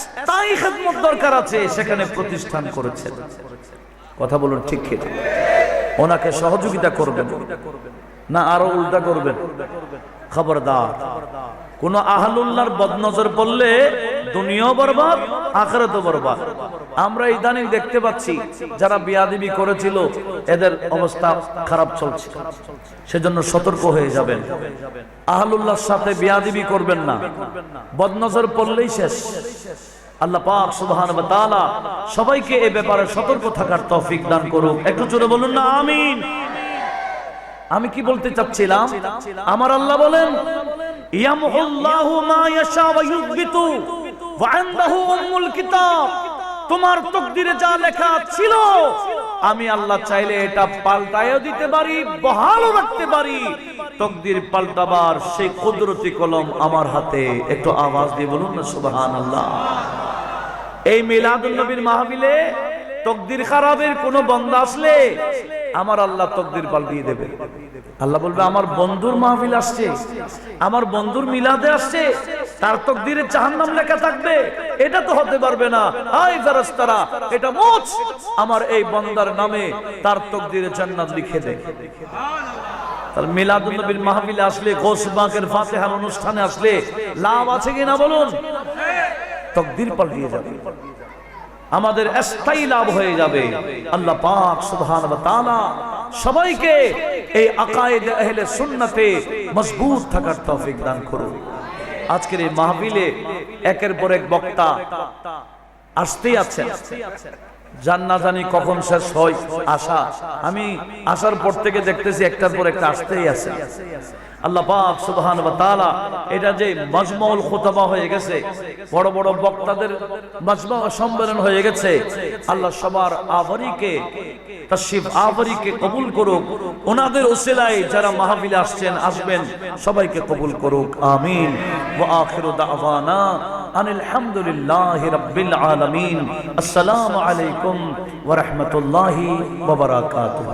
স্থায়ী খেদমত দরকার আছে সেখানে প্রতিষ্ঠান করেছেন। কথা বলুন ঠিক কি? ওনাকে সহযোগিতা করবেন না আরো উল্টা করবেন? খবরদার, কোন আহলুল্লাহর বদনজর পড়লে দুনিয়াও বরবাদ, আখিরাতও বরবাদ। আমরা ইদানিং দেখতে পাচ্ছি যারা বিয়াদবি করেছিল এদের অবস্থা খারাপ চলছে, সেজন্য সতর্ক হয়ে যাবেন। আহলুল্লাহর সাথে বিয়াদবি করবেন না, বদনজর পড়লেই শেষ। আল্লাহ পাক সুবহানাহু ওয়া তাআলা সবাইকে এই ব্যাপারে সতর্ক থাকার তৌফিক দান করুক, একটু জোরে বলুন না আমিন। আমি কি বলতে চাচ্ছিলাম? আমার আল্লাহ বলেন, ইয়ামহুল্লাহু মা ইয়াশা ওয়া ইউযবিতু ওয়া ইনদাহু উম্মুল কিতাব, তোমার তাকদীরে যা লেখা ছিল আমি আল্লাহ চাইলে এটা পাল্টায়ও দিতে পারি, বহালও রাখতে পারি। তাকদীর পাল্টাবার সেই কুদরতি কলম আমার হাতে। একটু আওয়াজ দিয়ে বলুন না সুবহানাল্লাহ। এই মিলাদুন নবীর মাহফিলে তাকদীর খারাপের কোন বান্দা আসলে আমার আল্লাহ তাকদীর পাল্টিয়ে দেবে। আল্লাহ বলবে, আমার বন্ধুর মাহফিল আসছে, আমার বন্ধুর মিলাদে আসছে, তার তাকদীরে জাহান্নাম লেখা থাকবে, এটা তো হতে পারবে না। হাই ফেরেশতারা, এটা মুছ, আমার এই বান্দার নামে তার তাকদীরে জান্নাত লিখে দে। তাহলে মিলাদুন নবীর মাহফিলে আসলে, গৌস পাকের ফাতিহার অনুষ্ঠানে আসলে লাভ আছে কিনা বলুন? তাকদীর পাল্টিয়ে যাবে, আমাদের স্থায়ী লাভ হয়ে যাবে। আল্লাহ পাক সুবহানাহু ওয়া তাআলা সবাইকে এই আকায়েদ আহলে সুন্নতে মজবুত থাকার তৌফিক দান করুন। আজকের এই মাহফিলে একের পর এক বক্তা আসতেই আছেন, জান না জানি কখন শেষ হয় আশা। আমি আসার পর থেকে দেখতেছি একটার পর একটা আসতেই আছে। আল্লাহ পাক সুবহানাহু ওয়া তাআলা এটা যে মাজমাউল খুতবা হয়ে গেছে, বড় বড় বক্তাদের মাজমা সম্মেলন হয়ে গেছে, আল্লাহ সবার আভারিকে তাশরিফ আভারিকে কবুল করুক। ওনাদের উসিলায় যারা মাহফিলে আসছেন আসবেন সবাইকে কবুল করুক, আমিন। ওয়া আখিরু দাওয়ানা আনিল হামদুলিল্লাহি রাব্বিল আলামিন। আসসালামু আলাইকুম ওয়া রাহমাতুল্লাহি ওয়া বারাকাতুহু।